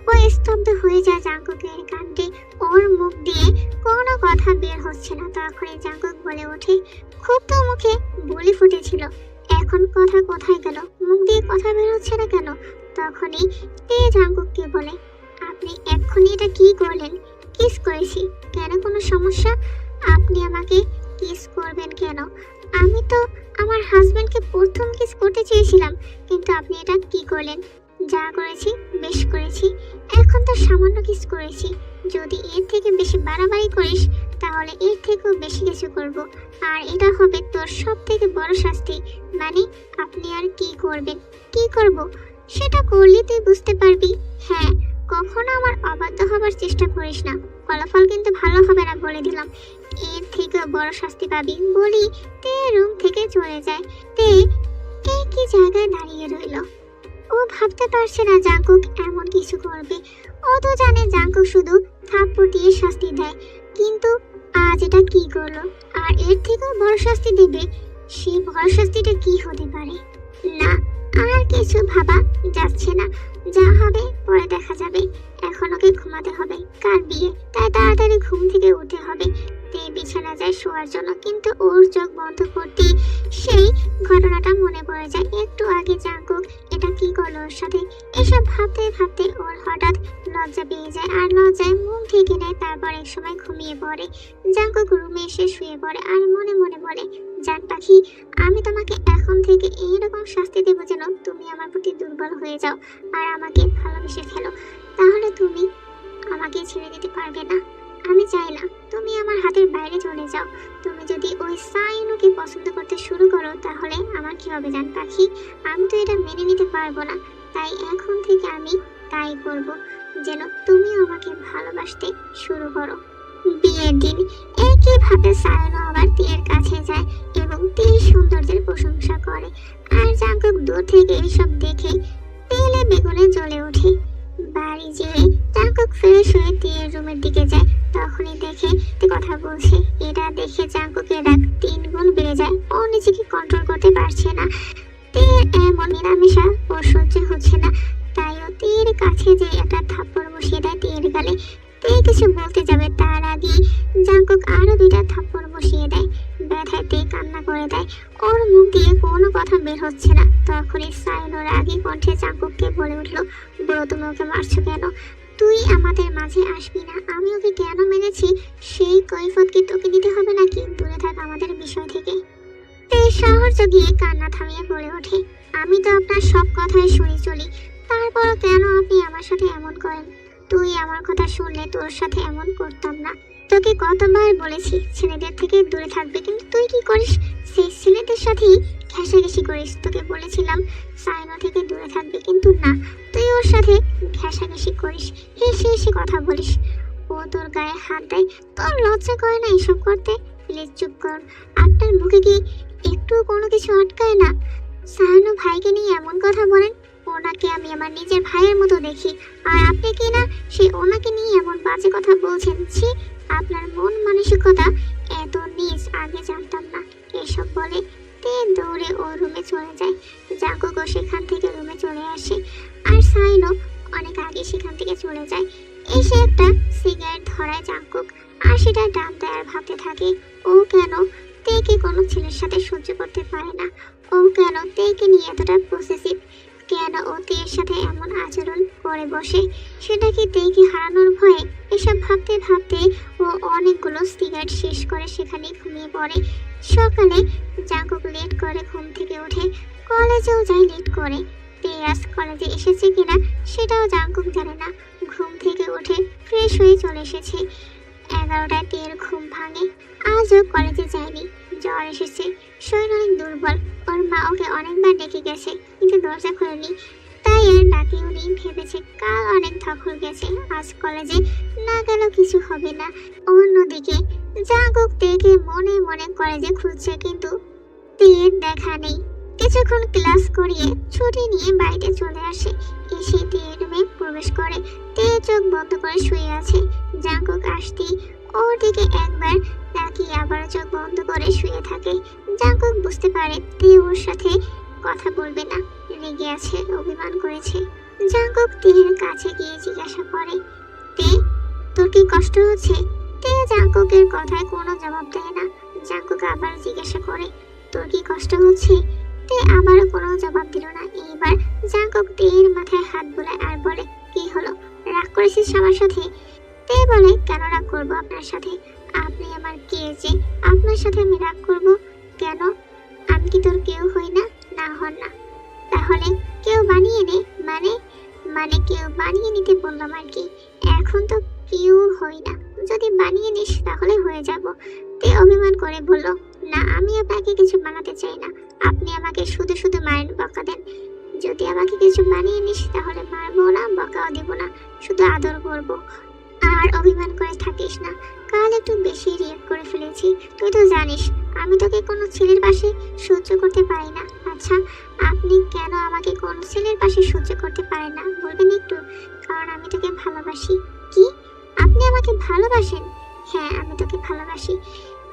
ও স্তব্ধ হয়ে যায় জাঙ্কুকের কাণ্ডে, ওর মুখ দিয়ে কোনো কথা বের হচ্ছে না। তখনই জাঙ্কুক বলে ওঠে, খুব তো মুখে বুলি ফুটেছিল, এখন কথা কোথায় গেল? মুখ দিয়ে কথা বের হচ্ছে না কেন? তখনই তে জাঙ্কুককে বলে, আপনি এক্ষুনি এটা কি করলেন? কিস করেছি, কেন কোনো সমস্যা? আপনি আমাকে কিস করবেন কেন? আমি তো আমার হাজবেন্ডকে প্রথম কিস করতে চেয়েছিলাম, কিন্তু আপনি এটা কি করলেন? যা করেছি বেশ করেছি, এখন তো সামান্য কিস করেছি। যদি এর থেকে বেশি বাড়াবাড়ি করিস তাহলে এর থেকেও বেশি কিছু করব, আর এটা হবে তোর সব থেকে বড় শাস্তি। মানে আপনি আর কি করবেন? কি করব সেটা করলে তুই বুঝতে পারবি। হ্যাঁ, কখনো আমার অবাধ্য হবার চেষ্টা করিস না, ফলাফল কিন্তু ভালো হবে না বলে দিলাম। এর থেকেও বড় শাস্তি পাবি। বলি তে রুম থেকে চলে যায়। তে একই জায়গায় দাঁড়িয়ে রইল। ও ভাবতে পারছে না জাঙ্কুক এমন কিছু করবে। ও তো জানে জাঙ্কুক শুধু থাপ্পড় দিয়ে শাস্তি দেয়, কিন্তু আজ এটা কি করলো? আর এর থেকেও বড় শাস্তি দেবে। সেই বড় শাস্তিটা কি হতে পারে? না, আর কিছু ভাবা যাচ্ছে না, যা হবে পরে দেখা যাবে। এখন ওকে ঘুমাতে হবে, কার বিয়ে, তাই তাড়াতাড়ি ঘুম থেকে উঠতে হবে। তে বিছানা যায় শোয়ার জন্য, কিন্তু ওর চোখ বন্ধ করতে সেই ঘটনাটা মনে পড়ে যায়। একটু আগে জাঙ্কুক এটা কি করলো ওর সাথে। এসব ভাবতে ভাবতে ওর হঠাৎ লজ্জা পেয়ে যায়, আর লজ্জায় মুখ ঢেকে নেয়। তারপর এক সময় ঘুমিয়ে পড়ে। জাঙ্কুক রুমে এসে শুয়ে পড়ে আর মনে মনে বলে, জান পাখি, আমি তোমাকে এখন থেকে এইরকম শাস্তি দেবো যেন তুমি আমার প্রতি দুর্বল হয়ে যাও আর আমাকে ভালোবেসে ফেলো। তাহলে তুমি আমাকে ছেড়ে দিতে পারবে না। আমি চাই না তুমি আমার হাতের বাইরে চলে যাও। তুমি যদি ওই সাইনুকে পছন্দ করতে শুরু করো তাহলে আমার কি হবে জান পাখি? আমি তো এটা মেনে নিতে পারবো না। তাই এখন থেকে আমি তাই করব, যেন তুমিও আমাকে ভালোবাসতে শুরু করো। বিয়ের দিন একইভাবে সায়নও আবার তীরের কাছে যায় এবং তীর সৌন্দর্যের প্রশংসা করে। আর জাঙ্কুক দূর থেকে এসব দেখে তেলে বেগুনে জ্বলে ওঠে। বাড়ি যেয়ে জাঙ্কুক ফ্রেশ হয়ে তীরের রুমের দিকে যায়। তখনই দেখে তে কথা বলছে। এটা দেখে জাঙ্কুকের রাগ 3 গুণ বেড়ে যায়। ও নিজেকে কন্ট্রোল করতে পারছে না। তীর এমন মেলামেশা ওর সহ্য হচ্ছে না, তাই ও তীর কাছে যে একটা থাপ্পড় বসিয়ে দেয় তীরের গালে। তে কিছু বলতে যাবে তার আগে জাঙ্কুক আরো 2টা থাপ্পড় বসিয়ে দেয়। ব্যথায় তে কান্না করে দেয়। ওর মুখ দিয়ে কোনো কথা বের হচ্ছে না। তখনই সাইনোর আগে কণ্ঠে জাঙ্কুককে বলে উঠলো, বলো তুমি ওকে মারছো কেন? তুই আমাদের মাঝে আসবি না। আমি ওকে কেন মেরেছি সেই কৈফিয়ত কি তোকে দিতে হবে নাকি? দূরে থাক আমাদের বিষয় থেকে। তে সাহস জগিয়ে কান্না থামিয়ে বলে ওঠে, আমি তো আপনার সব কথাই শুনে চলি, তারপরও কেন আপনি আমার সাথে এমন করেন? তুই আমার কথা শুনলে তোর সাথে এমন করতাম না। তোকে কতবার বলেছি ছেলেদের থেকে দূরে থাকবে, কিন্তু তুই কি করিস? সেই ছেলেদের সাথেই ঘেঁষাঘেঁষি করিস। তোকে বলেছিলাম সাইনো থেকে দূরে থাকবে, কিন্তু না, তুই ওর সাথে ঘেঁষাঘেঁষি করিস, হেসে হেসে কথা বলিস। ও তোর গায়ে হাত দেয়, তোর লজ্জা করে না এসব করতে? প্লিজ চুপ কর। আপনার মুখে কি একটু কোনো কিছু আটকায় না? সায়নো ভাইকে নিয়ে এমন কথা বলেন? ওনাকে আমি আমার নিজের ভাইয়ের মতো দেখি, আর আপনি কি না সে ওনাকে নিয়ে এমন বাজে কথা বলছেন? ছি, আপনার মন মানসিকতা এত নিচ, আগে জানতাম না। এসব বলে তে দৌড়ে ও রুমে চলে যায়। জাঙ্কুকও সেখান থেকে রুমে চলে আসে, আর সাইনো অনেক আগে সেখান থেকে চলে যায়। এসে একটা সিগারেট ধরায় জাঙ্কুক, আর সেটা টান দেয় আর ভাবতে থাকে, ও কেন তেকে কোনো ছেলের সাথে সহ্য করতে পারে না? ও কেন তেকে নিয়ে এতটা পসেসিভ? কেন ও তের সাথে এমন আচরণ করে বসে? সেটা কি তেকে হারানোর ভয়ে? এসব ভাবতে ভাবতে ও অনেকগুলো সিগারেট শেষ করে সেখানে ঘুমিয়ে পড়ে। সকালে জাঙ্কুক লেট করে ঘুম থেকে ওঠে, কলেজেও যায় লেট করে। তে আজ কলেজে এসেছে কিনা সেটাও জাঙ্কুক জানে না। ঘুম থেকে উঠে ফ্রেশ হয়ে চলে এসেছে। 11টায় তের ঘুম ভাঙে। আজও কলেজে যায়নি, জ্বর এসেছে, শরীর অনেক দুর্বল। ওর মা ওকে অনেকবার ডেকে গেছে কিন্তু দরজা খোলেনি, তাই আর ডাকে উনি ভেবেছে কাল অনেক ধকল গেছে, আজ কলেজে না গেলেও কিছু হবে না। অন্যদিকে জাঙ্কুক তেকে মনে মনে কলেজে খুঁজছে কিন্তু তের দেখা নেই। কিছুক্ষণ ক্লাস করিয়ে ছুটি নিয়ে বাড়িতে চলে আসে। এসে তের রুমে প্রবেশ করে। তে চোখ বন্ধ করে শুয়ে আছে। জাঙ্কুক আসতেই ওর দিকে একবার তাকিয়ে আবার চোখ বন্ধ করে শুয়ে থাকে। জাঙ্কুক বুঝতে পারে তে ওর সাথে কথা বলবে না, রেগে আছে, অভিমান করেছে। জাঙ্কুক তের কাছে গিয়ে জিজ্ঞাসা করে, তে তোর কি কষ্ট হচ্ছে? তে জাঙ্কুকের কথায় কোনো জবাব দেয় না। জাঙ্কুক আবার জিজ্ঞাসা করে, তোর কি কষ্ট হচ্ছে? তে আবারও কোনো জবাব দিল না। এইবার জাঙ্কুক তের মাথায় হাত বোলায় আর বলে, কি হলো, রাগ করেছিস আমার সাথে? তে বলে, কেন রাগ করবো আপনার সাথে? আপনি আমার কে যে আপনার সাথে আমি রাগ করব? কেন, আমি কি তোর কেউ হই না? না হন না। তাহলে কেউ বানিয়ে নে? মানে মানে কেউ বানিয়ে নিতে বললাম আর কি। এখন তো কেউ হই না, যদি বানিয়ে নিস তাহলে হয়ে যাব। তে অভিমান করে বলল, না, আমি আপনাকে কিছু বানাতে চাই না। আপনি আমাকে শুধু শুধু মারেন, বকা দেন। যদি আমাকে কিছু বানিয়ে নিস তাহলে মারবো না, বকাও দেব না, শুধু আদর করব। আর অভিমান করে থাকিস না, কাল একটু বেশি রিয়েক্ট করে ফেলেছি। তুই তো জানিস আমি তোকে কোনো ছেলের পাশে সহ্য করতে পারি না। আচ্ছা, আপনি কেন আমাকে কোনো ছেলের পাশে সহ্য করতে পারেন না বলবেন একটু? কারণ আমি তোকে ভালোবাসি। কি, আপনি আমাকে ভালোবাসেন? হ্যাঁ, আমি তোকে ভালোবাসি,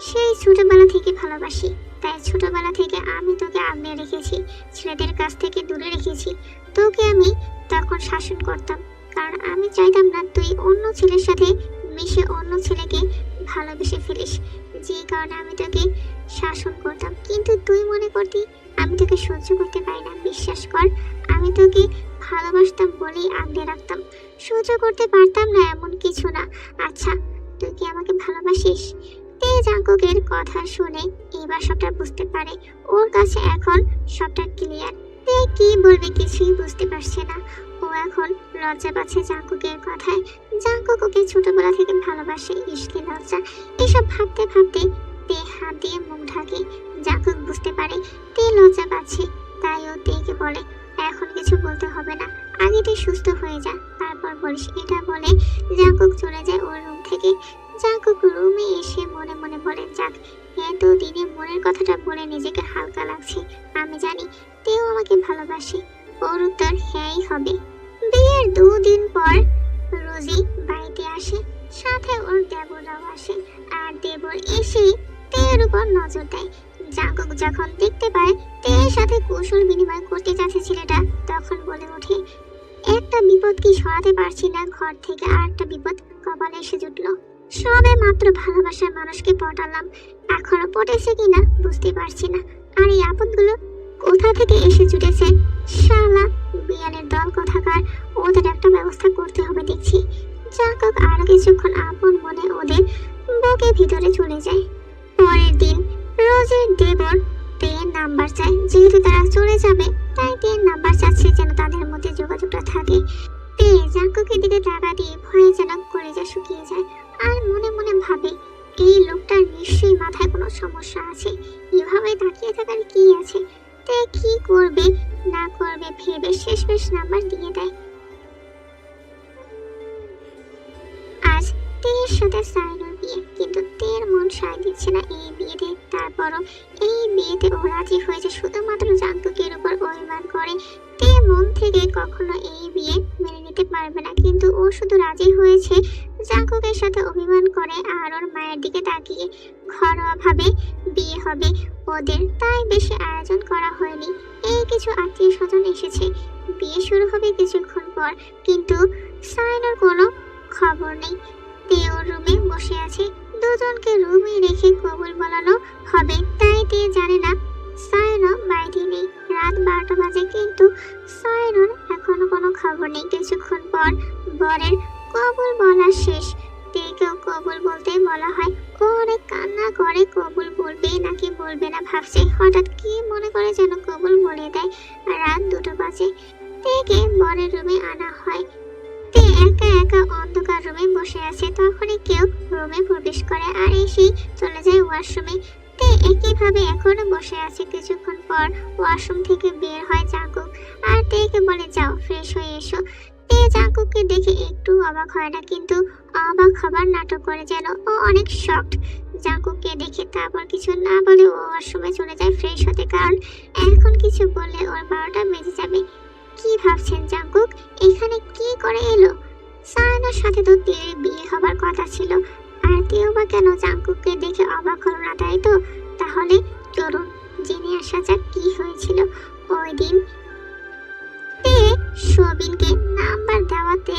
সেই ছোটবেলা থেকে ভালোবাসি। তাই ছোটবেলা থেকে আমি তোকে আগলে রেখেছি, ছেলেদের কাছ থেকে দূরে রেখেছি। তোকে আমি তখন শাসন করতাম, কারণ আমি চাইতাম না তুই অন্য ছেলের সাথে মিশে অন্য ছেলেকে ভালোবেসে ফেলিস। যে কারণে আমি তোকে শাসন করতাম, কিন্তু তুই মনে করতি আমি তোকে সহ্য করতে পারি না। বিশ্বাস কর, আমি তোকে ভালোবাসতাম বলেই আগলে রাখতাম, সহ্য করতে পারতাম না এমন কিছু না। আচ্ছা, তুই কি আমাকে ভালোবাসিস? তে জাঙ্কুকের কথা শুনে এবার সবটা বুঝতে পারে। ওর কাছে এখন সবটা ক্লিয়ার। তে কি বলবে কিছুই বুঝতে পারছে না। ও এখন লজ্জা পাচ্ছে জাঙ্কুকের কথায়। জাঙ্কুক ওকে ছোটবেলা থেকে ভালোবাসে, ইশকে লজ্জা, এসব ভাবতে ভাবতে তে হাত দিয়ে মুখ ঢাকে। জাঙ্কুক বুঝতে পারে তে লজ্জা পাচ্ছে, তাই ও তেকে বলে, এখন কিছু বলতে হবে না, আগে তুই সুস্থ হয়ে যা, তারপর বলিস। এটা বলে জাঙ্কুক চলে যায় ওর রুম থেকে। জাঙ্কুক রুমে এসে মনে মনে বলে, যাক, এত দিনে মনের কথাটা বলে নিজেকে হালকা লাগছে। আমি জানি তেও আমাকে ভালোবাসে। ওর উত্তর হ্যাঁই হবে। বিয়ের 2 দিন পর রোজি বাড়িতে আসে, সাথে ওর দেবররাও আসে। আর দেবর এসেই তের উপর নজর দেয়। জাঙ্কুক যখন দেখতে পায় তের সাথে কৌশল বিনিময় করতে যাচ্ছে ছেলেটা, তখন বলে ওঠে, একটা বিপদ কি সরাতে পারছি না ঘর থেকে, আর একটা বিপদ কপালে এসে জুটলো। সবে মাত্র ভালোবাসার মানুষকে পটালাম, এখনো পটেছে কিনা বুঝতে পারছি না। আর এই আপদগুলো কোথা থেকে এসে জুটেছে? শালা বিয়ানের দল কোথাকার, ওদের একটা ব্যবস্থা করতে হবে দেখছি। জাঙ্কুক আরো কিছুক্ষণ আপন মনে ওদের বুকে ভিতরে চলে যায়। পরের দিন রোজের দেবর তের নাম্বার চায়। যেহেতু তারা চলে যাবে তাই তের নাম্বার চাচ্ছে, যেন তাদের মধ্যে যোগাযোগটা থাকে। তে জাঙ্কুকের দিকে টাকা দিয়ে ভয়ে যেন কলেজা শুকিয়ে যায়। আর মনে মনে ভাবে, এই লোকটার নিশ্চয়ই মাথায় কোনো সমস্যা আছে, এভাবে তাকিয়ে থাকার কি আছে? তে কি করবে না করবে ভেবে শেষমেশ নাম্বার দিয়ে দেয়। আজ তের সাথে সাইনুর বিয়ে, কিন্তু তের মন সায় দিচ্ছে না এই বিয়েতে। তারপরও এই বিয়েতে ও রাজি হয়েছে শুধুমাত্র জাঙ্কুকের উপর অভিমান করে। তে মন থেকে কখনো এই বিয়ে মেনে নিতে পারবে না, কিন্তু ও শুধু রাজি হয়েছে জাঙ্কুকের সাথে অভিমান করে আর ওর মায়ের দিকে তাকিয়ে। ঘরোয়া ভাবে বিয়ে হবে ওদের, তাই বেশি আয়োজন করা হয়নি। এই কিছু আত্মীয় স্বজন এসেছে। বিয়ে শুরু হবে কিছুক্ষণ পর, কিন্তু সাইনুর কোনো খবর নেই। তে ওর রুমে বসে আছে। দুজনকে রুমে রেখে কবুল বলানো হবে, তাই তে জানে না সাইনও বাড়িতে নেই। রাত 12টা বাজে, কিন্তু সাইনুর এখনো কোনো খবর নেই। কিছুক্ষণ পর বরের কবুল বলা শেষ। তেকেও কবুল বলতে বলা হয়। ও অনেক কান্না করে, কবুল বলবে নাকি বলবে না ভাবছে। হঠাৎ কি মনে করে যেন কবুল বলে দেয়। রাত 2টা বাজে। তেকে বরের রুমে আনা হয়। তে একা একা অন্ধকার রুমে বসে আছে, তখনই কেউ রুমে প্রবেশ করে আর এসেই চলে যায় ওয়াশরুমে। তে একইভাবে এখনো বসে আছে। কিছুক্ষণ পর ওয়াশরুম থেকে বের হয় জাঙ্কুক আর তেকে বলে যাও ফ্রেশ হয়ে এসো। তে জাঙ্কুককে দেখে একটু অবাক হয় না, কিন্তু অবাক হবার নাটক করে যেন ও অনেক শকড জাঙ্কুককে দেখে। তারপর কিছু না বলে ও ওয়াশরুমে চলে যায় ফ্রেশ হতে, কারণ এখন কিছু বললে ওর 12টা বেজে যাবে। কি ভাবছেন জাঙ্কুক এখানে কি করে এলো? সায়নার সাথে তো তের বিয়ে হবার কথা ছিল, আর তেও বা কেন জাঙ্কুককে দেখে অবাক হলো না, তাই তো? তাহলে চলুন জেনে আসা যাক কি হয়েছিল ওই দিন। তে সবিনকে নাম্বার দেওয়াতে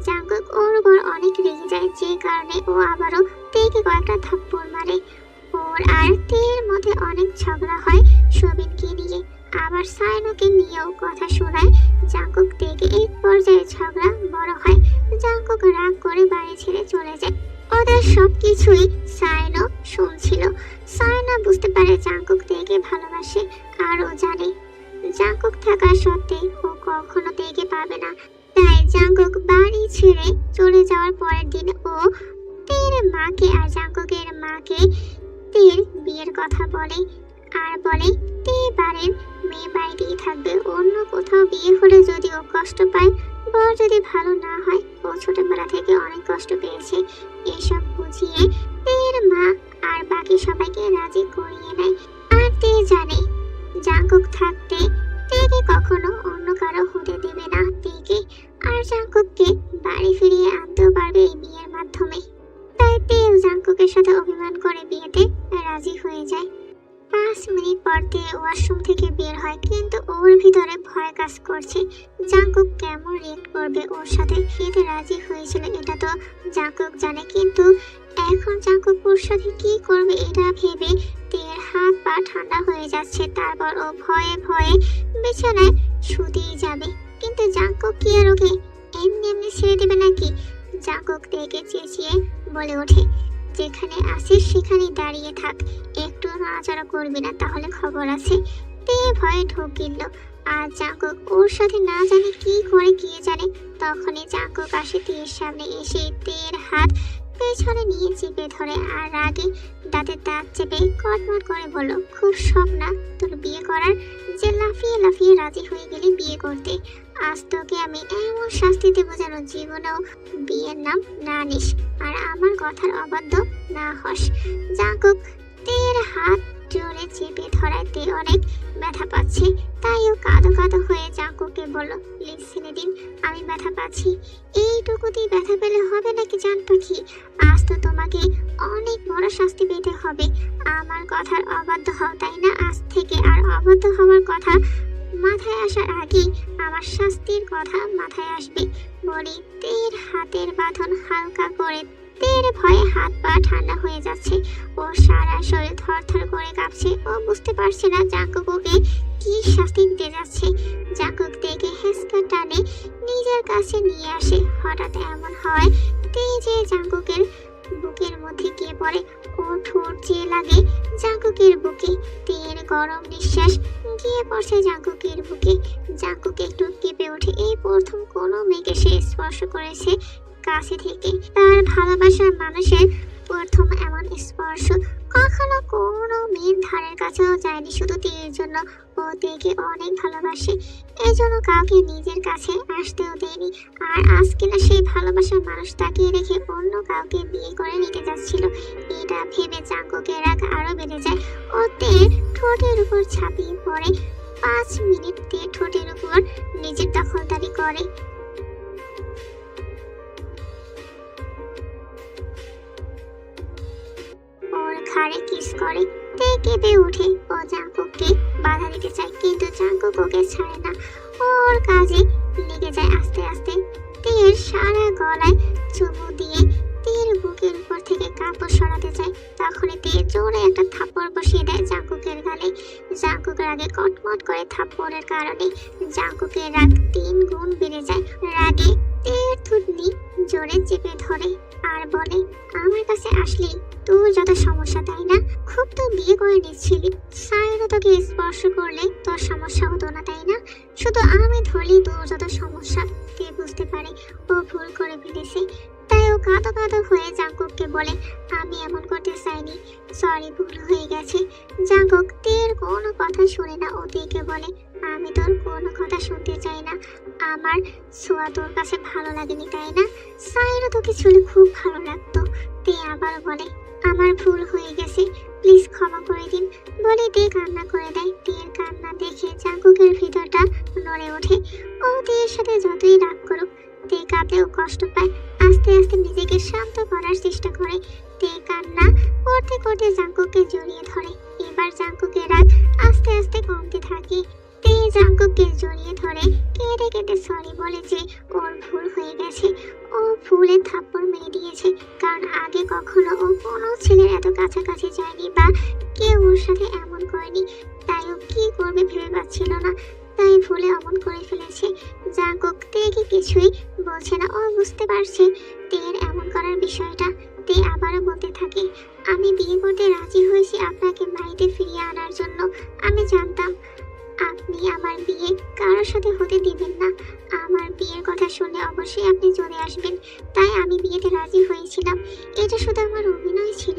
জাঙ্কুক ওর উপর অনেক রেগে যায়, যে কারণে ও আবারও তেকে কয়েকটা থাপ্পড় মারে। ওর আর তের মধ্যে অনেক ঝগড়া হয় সবিনকে নিয়ে, আবার সায়নকে নিয়েও কথা শোনায় জাঙ্কুক থেকে। এক পর্যায়ে ঝগড়া বড় হয়, জাঙ্কুক রাগ করে বাড়ি ছেড়ে চলে যায়। ওদের সবকিছুই সায়নও শুনছিল। সায়না বুঝতে পারে জাঙ্কুক তেকে ভালোবাসে, আর ও জানে জাঙ্কুক থাকা সত্ত্বে ও কখনো তেকে পাবে না। তাই জাঙ্কুক বাড়ি ছেড়ে চলে যাওয়ার পরের দিন ও তের মাকে আর জাঙ্কুকের মাকে তের বিয়ের কথা বলে, আর বলে তে বাড়ির মেয়ে বাড়িতেই থাকবে, অন্য কোথাও বিয়ে হলে যদি ও কষ্ট পায়, বর যদি ভালো না হয়, ও ছোটবেলা থেকে অনেক কষ্ট পেয়েছে। এসব বুঝিয়ে তের মা আর বাকি সবাইকে রাজি করিয়ে নেয়। আর তে জানে জাঙ্কুক থাকতে তেকে কখনো অন্য কারো হতে দেবে না তেকে, আর জাঙ্কুককে বাড়ি ফিরিয়ে আনতেও পারবে এই বিয়ের মাধ্যমে। তাই তেও জাঙ্কুকের সাথে অভিমান করে বিয়েতে রাজি হয়ে যায়। 5 মিনিট পর তে ওয়াশরুম থেকে বের হয়, কিন্তু ওর ভিতরে ভয় কাজ করছে জাঙ্কুক কেমন রিয়েক্ট করবে ওর সাথে। খেতে রাজি হয়েছিল এটা তো জাঙ্কুক জানে, কিন্তু এখন জাঙ্কুক ওর সাথে কি করবে এটা ভেবে তের হাত পা ঠান্ডা হয়ে যাচ্ছে। তারপর ও ভয়ে ভয়ে বিছানায় শুতেই যাবে, কিন্তু জাঙ্কুক কি আর ওকে এমনি এমনি ছেড়ে দেবে নাকি? জাঙ্কুক তেকে চেঁচিয়ে বলে ওঠে, যেখানে আসিস সেখানেই দাঁড়িয়ে থাক, একটু নাড়াচাড়া করবি না, তাহলে খবর আছে। তে ভয়ে ঢোক গিলল, আর জাঙ্কুক ওর সাথে না জানে কি করে গিয়ে জানে। তখনই জাঙ্কুক আসে তের সামনে, এসে তের হাত পেছনে নিয়ে চেপে ধরে আর রাগে দাঁতের দাঁত চেপে কটমট করে বলল, খুব শখ না তোর বিয়ে করার, যে লাফিয়ে লাফিয়ে রাজি হয়ে গেলি বিয়ে করতে। আজ তোকে আমি এমন শাস্তি দেবো যেন জীবনেও বিয়ের নাম না নিস আর আমার কথার অবাধ্য না হস। জাঙ্কুক তের হাত জোরে চেপে ধরায় তে অনেক ব্যথা পাচ্ছে, তাই ও কাঁদো কাঁদো হয়ে জাঙ্কুককে বলল, প্লিজ ছেড়ে দিন, আমি ব্যথা পাচ্ছি। এইটুকুতেই ব্যথা পেলে হবে নাকি জান পাখি? আজ তো তোমাকে অনেক বড় শাস্তি পেতে হবে। আমার কথার অবাধ্য হও, তাই না? আজ থেকে আর অবাধ্য হওয়ার কথা মাথায় আসার আগেই আমার শাস্তির কথা মাথায় আসবে। বলি তের হাতের বাঁধন হালকা করে তের ভয়ে হাত পা ঠান্ডা হয়ে যাচ্ছে, ও সারা শরীর থরথর করে কাঁপছে। ও বুঝতে পারছে না জাঙ্কুক ওকে কি শাস্তি দিতে যাচ্ছে। জাঙ্কুক তেকে হেঁচকা টানে নিজের কাছে নিয়ে আসে। হঠাৎ এমন হয় তে যে জাঙ্কুকের বুকের মধ্যে গিয়ে পড়ে, ও ঠোঁট চেয়ে লাগে জাঙ্কুকের বুকে। তের গরম নিঃশ্বাস গিয়ে পড়ছে জাঙ্কুকের বুকে। জাঙ্কুক একটু কেঁপে ওঠে, এই প্রথম কোনো মেয়েকে সে স্পর্শ করেছে কাছে থেকে। তার ভালোবাসার মানুষের প্রথম এমন স্পর্শ কখনো কোনো মেয়ের ধারের কাছেও যায়নি। শুধু তের জন্য ও তেকে অনেক ভালোবাসে, এই জন্য কাউকে নিজের কাছে আসতেও দেয়নি। আর আজ কিনা সেই ভালোবাসার মানুষ তাকে রেখে অন্য কাউকে বিয়ে করে নিতে যাচ্ছিল। এটা ভেবে জাঙ্কুকের রাগ আরো বেড়ে যায়। ও তের ঠোঁটের উপর ঝাঁপিয়ে পড়ে। 5 মিনিট তের ঠোঁটের উপর নিজের দখলদারি করে। ওর ঘাড়ে কিস করে। তে কেঁপে ওঠে। ও জাঙ্কুককে বাধা দিতে চায়, কিন্তু জাঙ্কুক ওকে ছাড়ে না। ওর কাজে লেগে যায় আস্তে আস্তে। তের সারা গলায় চুমু দিয়ে তের বুকের উপর থেকে কাপড় সরাতে চায়। তখনই তে জোরে একটা থাপ্পড় বসিয়ে দেয় জাঙ্কুকের গালে। জাঙ্কুকের রাগে কটমট করে থাপ্পড়ের কারণে জাঙ্কুকের রাগ 3 গুণ বেড়ে যায়। রাগে তের থুতনি জোরে চেপে ধরে। আর বলে, আমার কাছে আসলি তোর যত সমস্যা, তাই না? খুব তো বিয়ে করে নিচ্ছিলি, সায়রা তোকে স্পর্শ করলে তোর সমস্যা হতো না, তাই না? শুধু আমি ধরলেই তোর যত সমস্যা। তে বুঝতে পারে ও ভুল করে ফেলেছে, তাই ও কাঁদো কাঁদো হয়ে জাঙ্কুককে বলে, আমি এমন করতে চাইনি, সরি, ভুল হয়ে গেছে। জাঙ্কুক তের কোনো কথা শুনে না, ও তেকে বলে, আমি তোর কোনো কথা শুনতে চাই না, আমার ছোঁয়া তোর কাছে ভালো লাগেনি, তাই না? সাইরও তোকে ছুলে খুব ভালো লাগতো। তে আবার বলে, আমার ভুল হয়ে গেছে, প্লিজ ক্ষমা করে দিন, বলে তে কান্না করে দেয়। তের কান্না দেখে জাঙ্কুকের ভিতরটা নড়ে ওঠে। ও তের সাথে যতই রাগ করুক, তে কাঁদলেও কষ্ট পায়। আস্তে আস্তে নিজেকে শান্ত করার চেষ্টা করে। তে কান্না করতে করতে জাঙ্কুককে জড়িয়ে ধরে। এবার জাঙ্কুকের রাগ আস্তে আস্তে কমতে থাকে। তে জাঙ্কুককে জড়িয়ে ধরে কেঁদে কেঁদে সরি বলে যে ওর ভুল হয়ে গেছে, ও ভুলে থাপ্পড় মেরে দিয়েছে, কারণ আগে কখনো ও কোনো ছেলের এত কাছাকাছি যায়নি বা কেউ ওর সাথে এমন করেনি, তাই ও কি করবে ভেবে পাচ্ছিল না, তাই ভুলে অমন করে ফেলেছে। জাঙ্কুক তেকে কিছুই বলছে না, ও বুঝতে পারছে তের এমন করার বিষয়টা। তে আবারও বলতে থাকে, আমি বিয়ে করতে রাজি হয়েছি আপনাকে বাড়িতে ফিরিয়ে আনার জন্য। আমি জানতাম আপনি আমার বিয়ে কারোর সাথে হতে দিবেন না, আমার বিয়ের কথা শুনে অবশ্যই আপনি চলে আসবেন, তাই আমি বিয়েতে রাজি হয়েছিলাম। এটা শুধু আমার অভিনয় ছিল,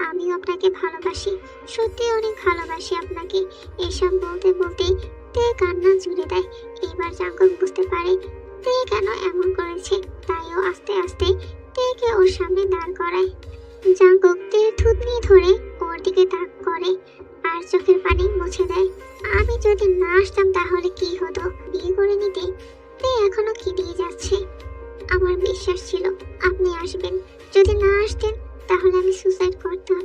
আমিও আপনাকে ভালোবাসি, সত্যি অনেক ভালোবাসি আপনাকে। এসব বলতে বলতে তে কান্না জুড়ে দেয়। এবার জাঙ্কুক বুঝতে পারে তে কেন এমন করেছে, তাইও আস্তে আস্তে তেকে ওর সামনে দাঁড় করায়। জাঙ্কুক তের থুতনি ধরে ওর দিকে তাক করে আর চোখের পানি মুছে দেয়। আমি যদি না আসতাম তাহলে কি হতো, বিয়ে করে নিতে? তে এখনো কি দিয়ে যাচ্ছে। আমার বিশ্বাস ছিল আপনি আসবেন, যদি না আসতেন তাহলে আমি সুসাইড করতাম।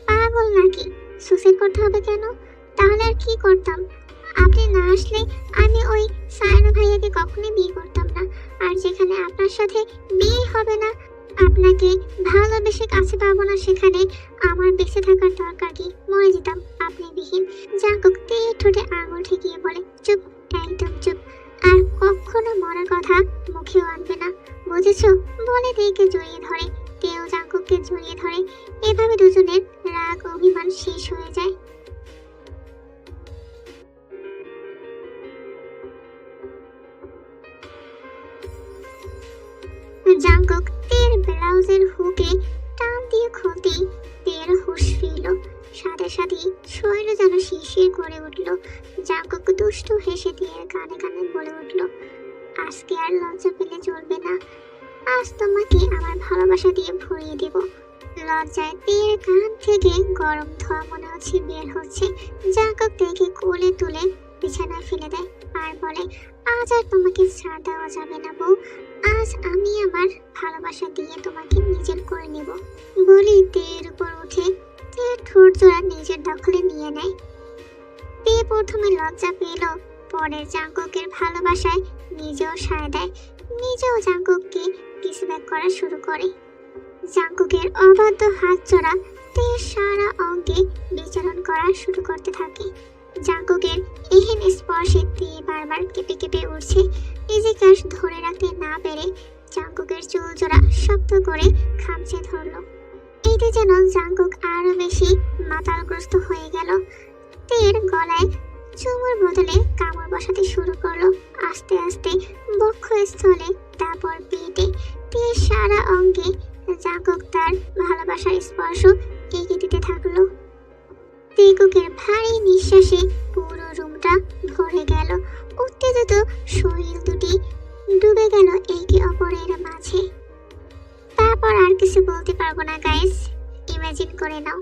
পাগল নাকি, সুসাইড করতে হবে কেন? তাহলে আর কি করতাম? আপনি না আসলে আমি ওই সায়না ভাইয়াকে কখনোই বিয়ে করতাম না, আর যেখানে আপনার সাথে বিয়ে হবে না, আপনাকে ভালোবেসে কাছে পাবো না, সেখানে আমার বেঁচে থাকার দরকার কি? মরে যেতাম আপনি বিহীন। জাঙ্কুক তে ঠোঁটে আঙুল ঠেকিয়ে বলে, চুপ, একদম চুপ, আর কখনো মরার কথা মুখেও আনবে না, বুঝেছো? বলে তেকে জড়িয়ে ধরে। তেও জাঙ্কুককে জড়িয়ে ধরে। এভাবে দুজনের রাগ অভিমান শেষ হয়ে যায়। জাঙ্কুক তের ব্লাউজের হুকে টান দিয়ে খুলতেই তের হুঁশ ফিরল, সাথে সাথে শরীর যেন শিরশির করে উঠল। জাঙ্কুক দুষ্টু হেসে দিয়ে কানে কানে বলে উঠল, আজকে আর লজ্জা পেলে চলবে না, আজ তোমাকে আমার ভালোবাসা দিয়ে ভরিয়ে দেব। লজ্জায় তের কান থেকে গরম ধোঁয়া মনে হচ্ছে বের হচ্ছে। জাঙ্কুক তেকে কোলে তুলে বিছানায় ফেলে দেয় আর বলে, আজ আর তোমাকে ছাড় দেওয়া যাবে না বউ, আজ আমি আমার ভালোবাসা দিয়ে তোমাকে নিজের করে নেব। বলি তের উপর উঠে তের ঠোঁট জোড়া নিজের দখলে নিয়ে নেয়। তে প্রথমে লজ্জা পেল, পরে জাঙ্কুকের ভালোবাসায় নিজেও সায় দেয়, নিজেও জাঙ্কুককে কিসব্যাক করা শুরু করে। জাঙ্কুকের অবাধ্য হাত জোড়া তের সারা অঙ্গে বিচরণ করা শুরু করতে থাকে। জাঙ্কুকের এহেন স্পর্শে তে বারবার কেঁপে কেঁপে উঠছে। নিজেকে আর ধরে রাখতে না পেরে জাঙ্কুকের চুল জোড়া শক্ত করে খামচে ধরল। এতে যেন জাঙ্কুক আরো বেশি মাতালগ্রস্ত হয়ে গেল। তের গলায় চুমুর বদলে কামড় বসাতে শুরু করলো, আস্তে আস্তে বক্ষস্থলে, তারপর পেটে। তের সারা অঙ্গে জাঙ্কুক তার ভালোবাসার স্পর্শ এগিয়ে দিতে থাকলো। জাঙ্কুকের ভারী নিঃশ্বাসে পুরো রুমটা ভরে গেল। উত্তেজিত শরীর দুটি ডুবে গেল একে অপরের মাঝে। তারপর আর কিছু বলতে পারবো না গাইস, ইমাজিন করে নাও।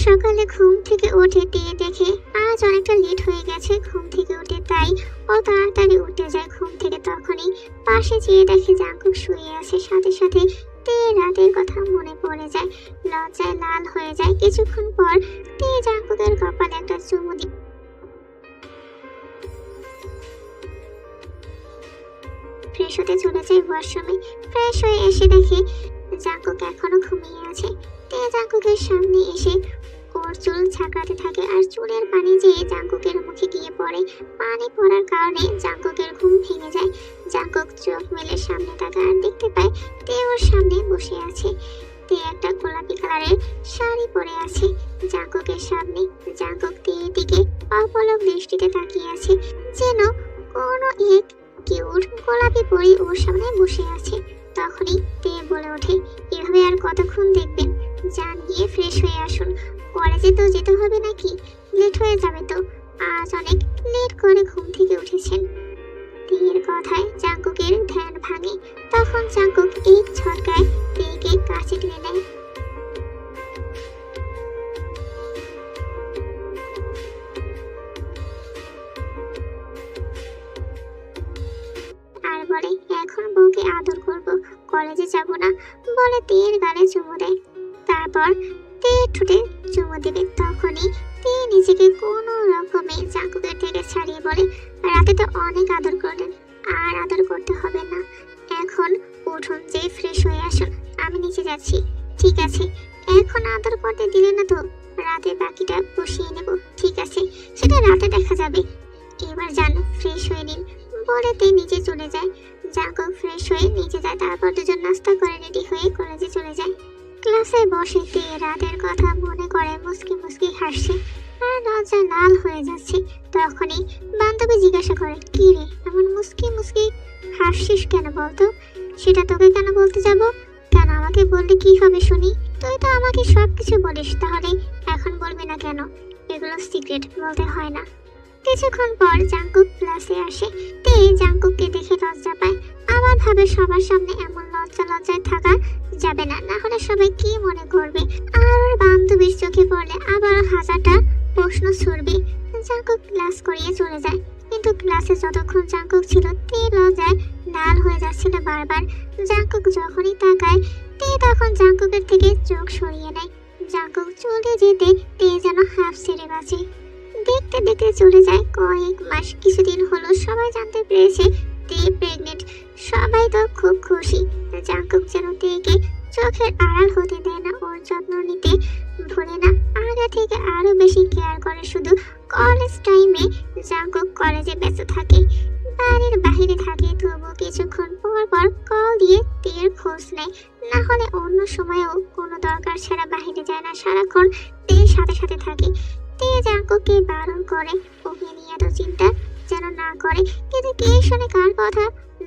সকালে ঘুম থেকে উঠে দিয়ে দেখে আজ অনেকটা লেট হয়ে গেছে ঘুম থেকে উঠে, তাই ও তাড়াতাড়ি উঠে যায় ঘুম থেকে। তখনই পাশে যেয়ে দেখে জাঙ্কুক শুয়ে আছে, সাথে সাথে তে রাতের কথা মনে পড়ে যায়, লজ্জায় লাল হয়ে যায়। কিছুক্ষণ পর তে জাঙ্কুকের কপালে একটা চুমু দিয়ে ফ্রেশ হতে চলে যায় ওয়াশরুমে। ফ্রেশ হয়ে এসে দেখে জাঙ্কুক এখনো ঘুমিয়ে আছে। তে জাঙ্কুকের সামনে এসে ওর ওর চুল ছাকড়াতে থাকে আর চুলের পানি যেয়ে জাঙ্কুকের মুখে গিয়ে পড়ে। পানি পড়ার কারণে জাঙ্কুকের ঘুম ভেঙে যায়। জাঙ্কুক চোখ মেলে সামনে তাকায় আর দেখতে পায় তে ওর সামনে বসে আছে। তে একটা গোলাপি কালারের শাড়ি পরে আছে জাঙ্কুকের সামনে। জাঙ্কুক তের দিকে অপলক দৃষ্টিতে তাকিয়ে আছে, যেন কোনো এক কিউট গোলাপি পরি ওর সামনে বসে আছে। তখনই তে বলে ওঠে, এভাবে আর কতক্ষণ দেখবেন? যান, গিয়ে ফ্রেশ হয়ে আসুন। কলেজে তো যেতে হবে নাকি? লেট হয়ে যাবে তো। আজ অনেক লেট করে ঘুম থেকে উঠেছেন। তের কথায় জাঙ্কুকের ধ্যান ভাঙে। তখন জাঙ্কুক এক ঝটকায় তেকে কাছে টেনে নেয়। আর বলে, এখন বউকে আদর করব, কলেজে যাব না বলে তের গালে চুমু দেয়। তারপর তে ঠোঁটে চুমু দেবে। তখনই তে নিজেকে কোনো রকমে জাঙ্কুকের থেকে ছাড়িয়ে বলে, রাতে তো অনেক আদর করলেন, আর আদর করতে হবে না। এখন উঠুন, যে ফ্রেশ হয়ে আসুন, আমি নিচে যাচ্ছি। ঠিক আছে, এখন আদর করতে দিলে না তো রাতে বাকিটা বসিয়ে নেব। ঠিক আছে, সেটা রাতে দেখা যাবে। এবার যান, ফ্রেশ হয়ে নিন বলে তে নিচে চলে যায়। জাঙ্কুক ফ্রেশ হয়ে নিচে যায়। তারপর দুজন নাস্তা করে রেডি হয়ে কলেজে চলে যায়। ক্লাসে বসে তে রাতের কথা মনে করে মুস্কি মুস্কি হাসছে আর লজ্জায় লাল হয়ে যাচ্ছে। তখনই বান্ধবী জিজ্ঞাসা করে, কি রে, এমন মুস্কি মুস্কি হাসছিস কেন বলতো? সেটা তোকে কেন বলতে যাব? কেন আমাকে বললে কি হবে শুনি? তুই তো আমাকে সবকিছু বলিস, তাহলে এখন বলবি না কেন? এগুলো সিক্রেট, বলতে হয় না। কিছুক্ষণ পর জাঙ্কুক ক্লাসে আসে। তে জাঙ্কুককে দেখে লজ্জা পায়। আবার ভাবে সবার সামনে এমন লজ্জায় থাকা যাবে না, না হলে সবাই কি মনে করবে। আর ওর বান্ধবীর চোখে পড়লে আবার হাজারটা প্রশ্ন ছুড়বে। জাঙ্কুক ক্লাস করিয়ে চলে যায়। কিন্তু ক্লাসে যতক্ষণ জাঙ্কুক ছিল তে লজ্জায় লাল হয়ে যাচ্ছিল বারবার। জাঙ্কুক যখনই তাকায় তে তখন জাঙ্কুকের থেকে চোখ সরিয়ে নেয়। জাঙ্কুক চলে যেতে তে যেন হাফ ছেড়ে বাঁচে। দেখতে দেখতে চলে যায় কয়েক মাস। কিছুদিন হলো সবাই জানতে পেরেছে তে প্রেগনেন্ট। সবাই তো খুব খুশি। জাঙ্কুক যেন তেকে চোখের আড়াল হতে দেয় না, ওর যত্ন নিতে ভুলে না। আগে থেকে আরো বেশি কেয়ার করে। শুধু কলেজ টাইমে জাঙ্কুক কলেজে ব্যস্ত থাকে, বাড়ির বাইরে থাকে, তবু কিছুক্ষণ পর পর কল দিয়ে তের খোঁজ নেয়। না হলে অন্য সময়েও কোনো দরকার ছাড়া বাইরে যায় না, সারাক্ষণ তের সাথে সাথে থাকে। তে জাঙ্কুককে বারণ করে ওকে নিয়ে এত চিন্তা যেন না করে, কিন্তু কে শোনে কার কথা?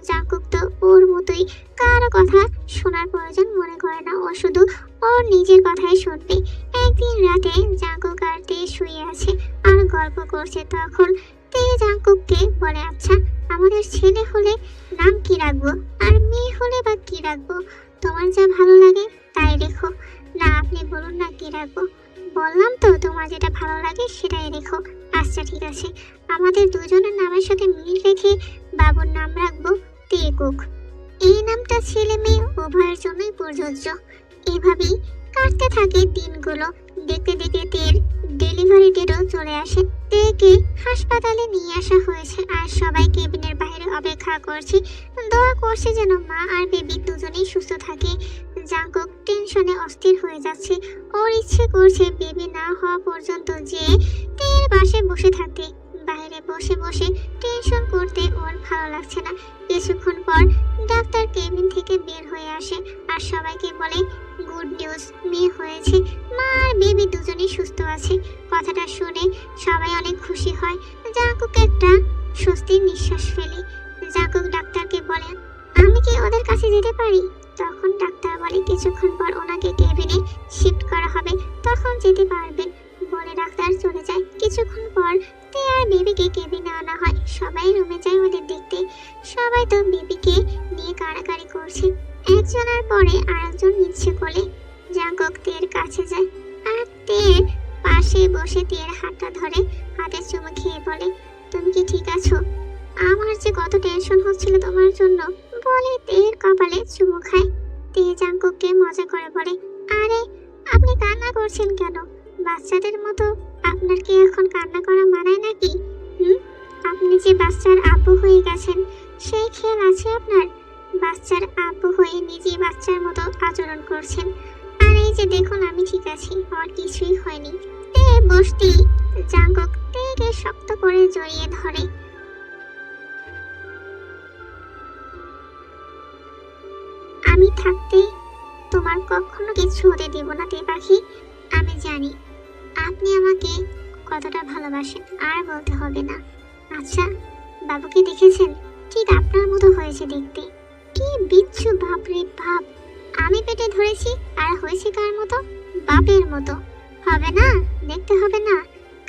জাঙ্কুক তো ওর মতোই, কারো কথা শোনার প্রয়োজন মনে করে না। ও শুধু ওর নিজের কথাই শুনবে। একদিন রাতে জাঙ্কুক আর তে শুয়ে আছে আর গল্প করছে। তখন তে জাঙ্কুককে বলে, আচ্ছা আমাদের ছেলে হলে নাম কি রাখবো, আর মেয়ে হলে বা কি রাখবো? তোমার যা ভালো লাগে তাই রেখো। না, আপনি বলুন না কি রাখবো। বললাম তো, তোমার যেটা ভালো লাগে সেটাই রেখো। আচ্ছা ঠিক আছে, আমাদের দুজনের নামের সাথে মিল রেখে বাবুর নাম রাখবো তেকুক। এই নামটা ছেলে মেয়ে উভয়ের জন্যই প্রযোজ্য। এভাবেই কাটতে থাকে দিনগুলো। দেখতে দেখতে তের ডেলিভারি ডেটও চলে আসে। তেকে হাসপাতালে নিয়ে আসা হয়েছে আর সবাই কেবিনের বাইরে অপেক্ষা করছে, দোয়া করছে যেন মা আর বেবি দুজনেই সুস্থ থাকে। জাঙ্কুক টেনশনে অস্থির হয়ে যাচ্ছে। ওর ইচ্ছে করছে বেবি না হওয়া পর্যন্ত যে তের পাশে বসে থাকতে। বাইরে বসে বসে টেনশন করতে ওর ভালো লাগছে না। কিছুক্ষণ পর ডাক্তার কেবিন থেকে বের হয়ে আসে আর সবাইকে বলে, গুড নিউজ, মেয়ে হয়েছে। মা আর বেবি দুজনেই সুস্থ আছে। কথাটা শুনে সবাই অনেক খুশি হয়। জাঙ্কুক একটা স্বস্তির নিঃশ্বাস ফেলে। জাঙ্কুক ডাক্তারকে বলে, আমি কি ওদের কাছে যেতে পারি? তখন ডাক্তার বলে, কিছুক্ষণ পর ওনাকে কেবিনে শিফট করা হবে, তখন যেতে পারবেন বলে ডাক্তার চলে যায়। কিছুক্ষণ পর তে আর বেবিকে কেবিনে আনা হয়। সবাই রুমে যায় ওদের দেখতে। সবাই তো বেবিকে নিয়ে কাড়াকাড়ি করছে। একজনের পরে আরেকজন নিচ্ছে কোলে। জাঙ্কুক তের কাছে যায় আর তের পাশে বসে তের হাতটা ধরে হাতে চুমু খেয়ে বলে, তুমি কি ঠিক আছো? আমার যে কত টেনশন হচ্ছিল তোমার জন্য বলে তের কপালে চুমু খায়। তে জাঙ্কুককে মজা করে বলে, আরে আপনি কান্না করছেন কেন? বাচ্চাদের মতো আপনার কি এখন কান্না করা মানায় নাকি? আপনি যে বাচ্চার আব্বু হয়ে গেছেন সেই খেয়াল আছে আপনার? বাচ্চার আব্বু হয়ে নিজেই বাচ্চার মতো আচরণ করছেন। আর এই যে দেখুন, আমি ঠিক আছি, আমার কিছুই হয়নি। তে বসতেই জাঙ্কুক তেকে শক্ত করে জড়িয়ে ধরে। আমি থাকতে তোমার কখনো কিছু হতে দেব না তে পাখি। আমি জানি আপনি আমাকে কতটা ভালোবাসেন, আর বলতে হবে না। আচ্ছা, বাবুকে দেখেছেন? ঠিক আপনার মতো হয়েছে দেখতে। কি বিচ্ছু বাপরে বাপ! আমি পেটে ধরেছি আর হয়েছে কার মতো? বাপের মতো। হবে না? দেখতে হবে না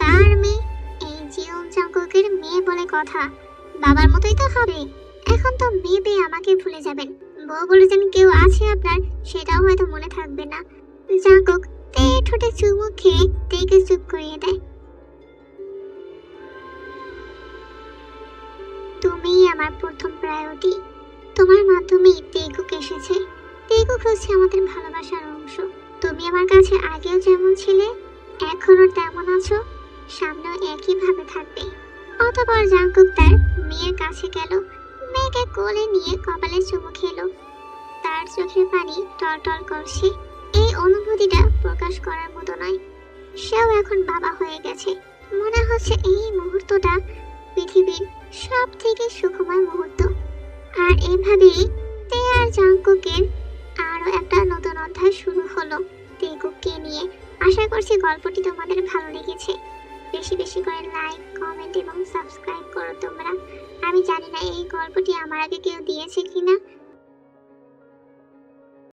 কার মেয়ে? এই জিওন জাঙ্কুকের মেয়ে বলে কথা, বাবার মতোই তো হবে। এখন তো মেয়ে আমাকে ভুলে যাবেন, বউ বলে যেন কেউ আছে আপনার সেটাও হয়তো মনে থাকবে না। জাঙ্কুক তে ঠোঁটে চুমু খেয়ে তেকে চুপ করিয়ে দেয়। তুমিই আমার প্রথম প্রায়োরিটি। তোমার মাধ্যমেই তেকুক এসেছে। তেকুক হচ্ছে আমাদের ভালোবাসার অংশ। তুমি আমার কাছে আগেও যেমন ছিলে, এখনো তেমন আছো, সামনেও একইভাবে থাকবে। অতঃপর জাঙ্কুক তার মেয়ের কাছে গেল, মেয়েকে কোলে নিয়ে কপালে চুমু খেলো। তার চোখের পানি টলটল করছে। এই অনুভূতিটা প্রকাশ করার মতো নয়। সেও এখন বাবা হয়ে গেছে। মনে হচ্ছে এই মুহূর্তটা পৃথিবীর সব থেকে সুখময় মুহূর্ত। আর এভাবেই তে আর জাঙ্কুকের আরো একটা নতুন অধ্যায় শুরু হলো তেকুককে নিয়ে। আশা করছি গল্পটি তোমাদের ভালো লেগেছে। বেশি বেশি করে লাইক, কমেন্ট এবং সাবস্ক্রাইব করো তোমরা। আমি জানি না এই গল্পটি আমার আগে কেউ দিয়েছে কিনা,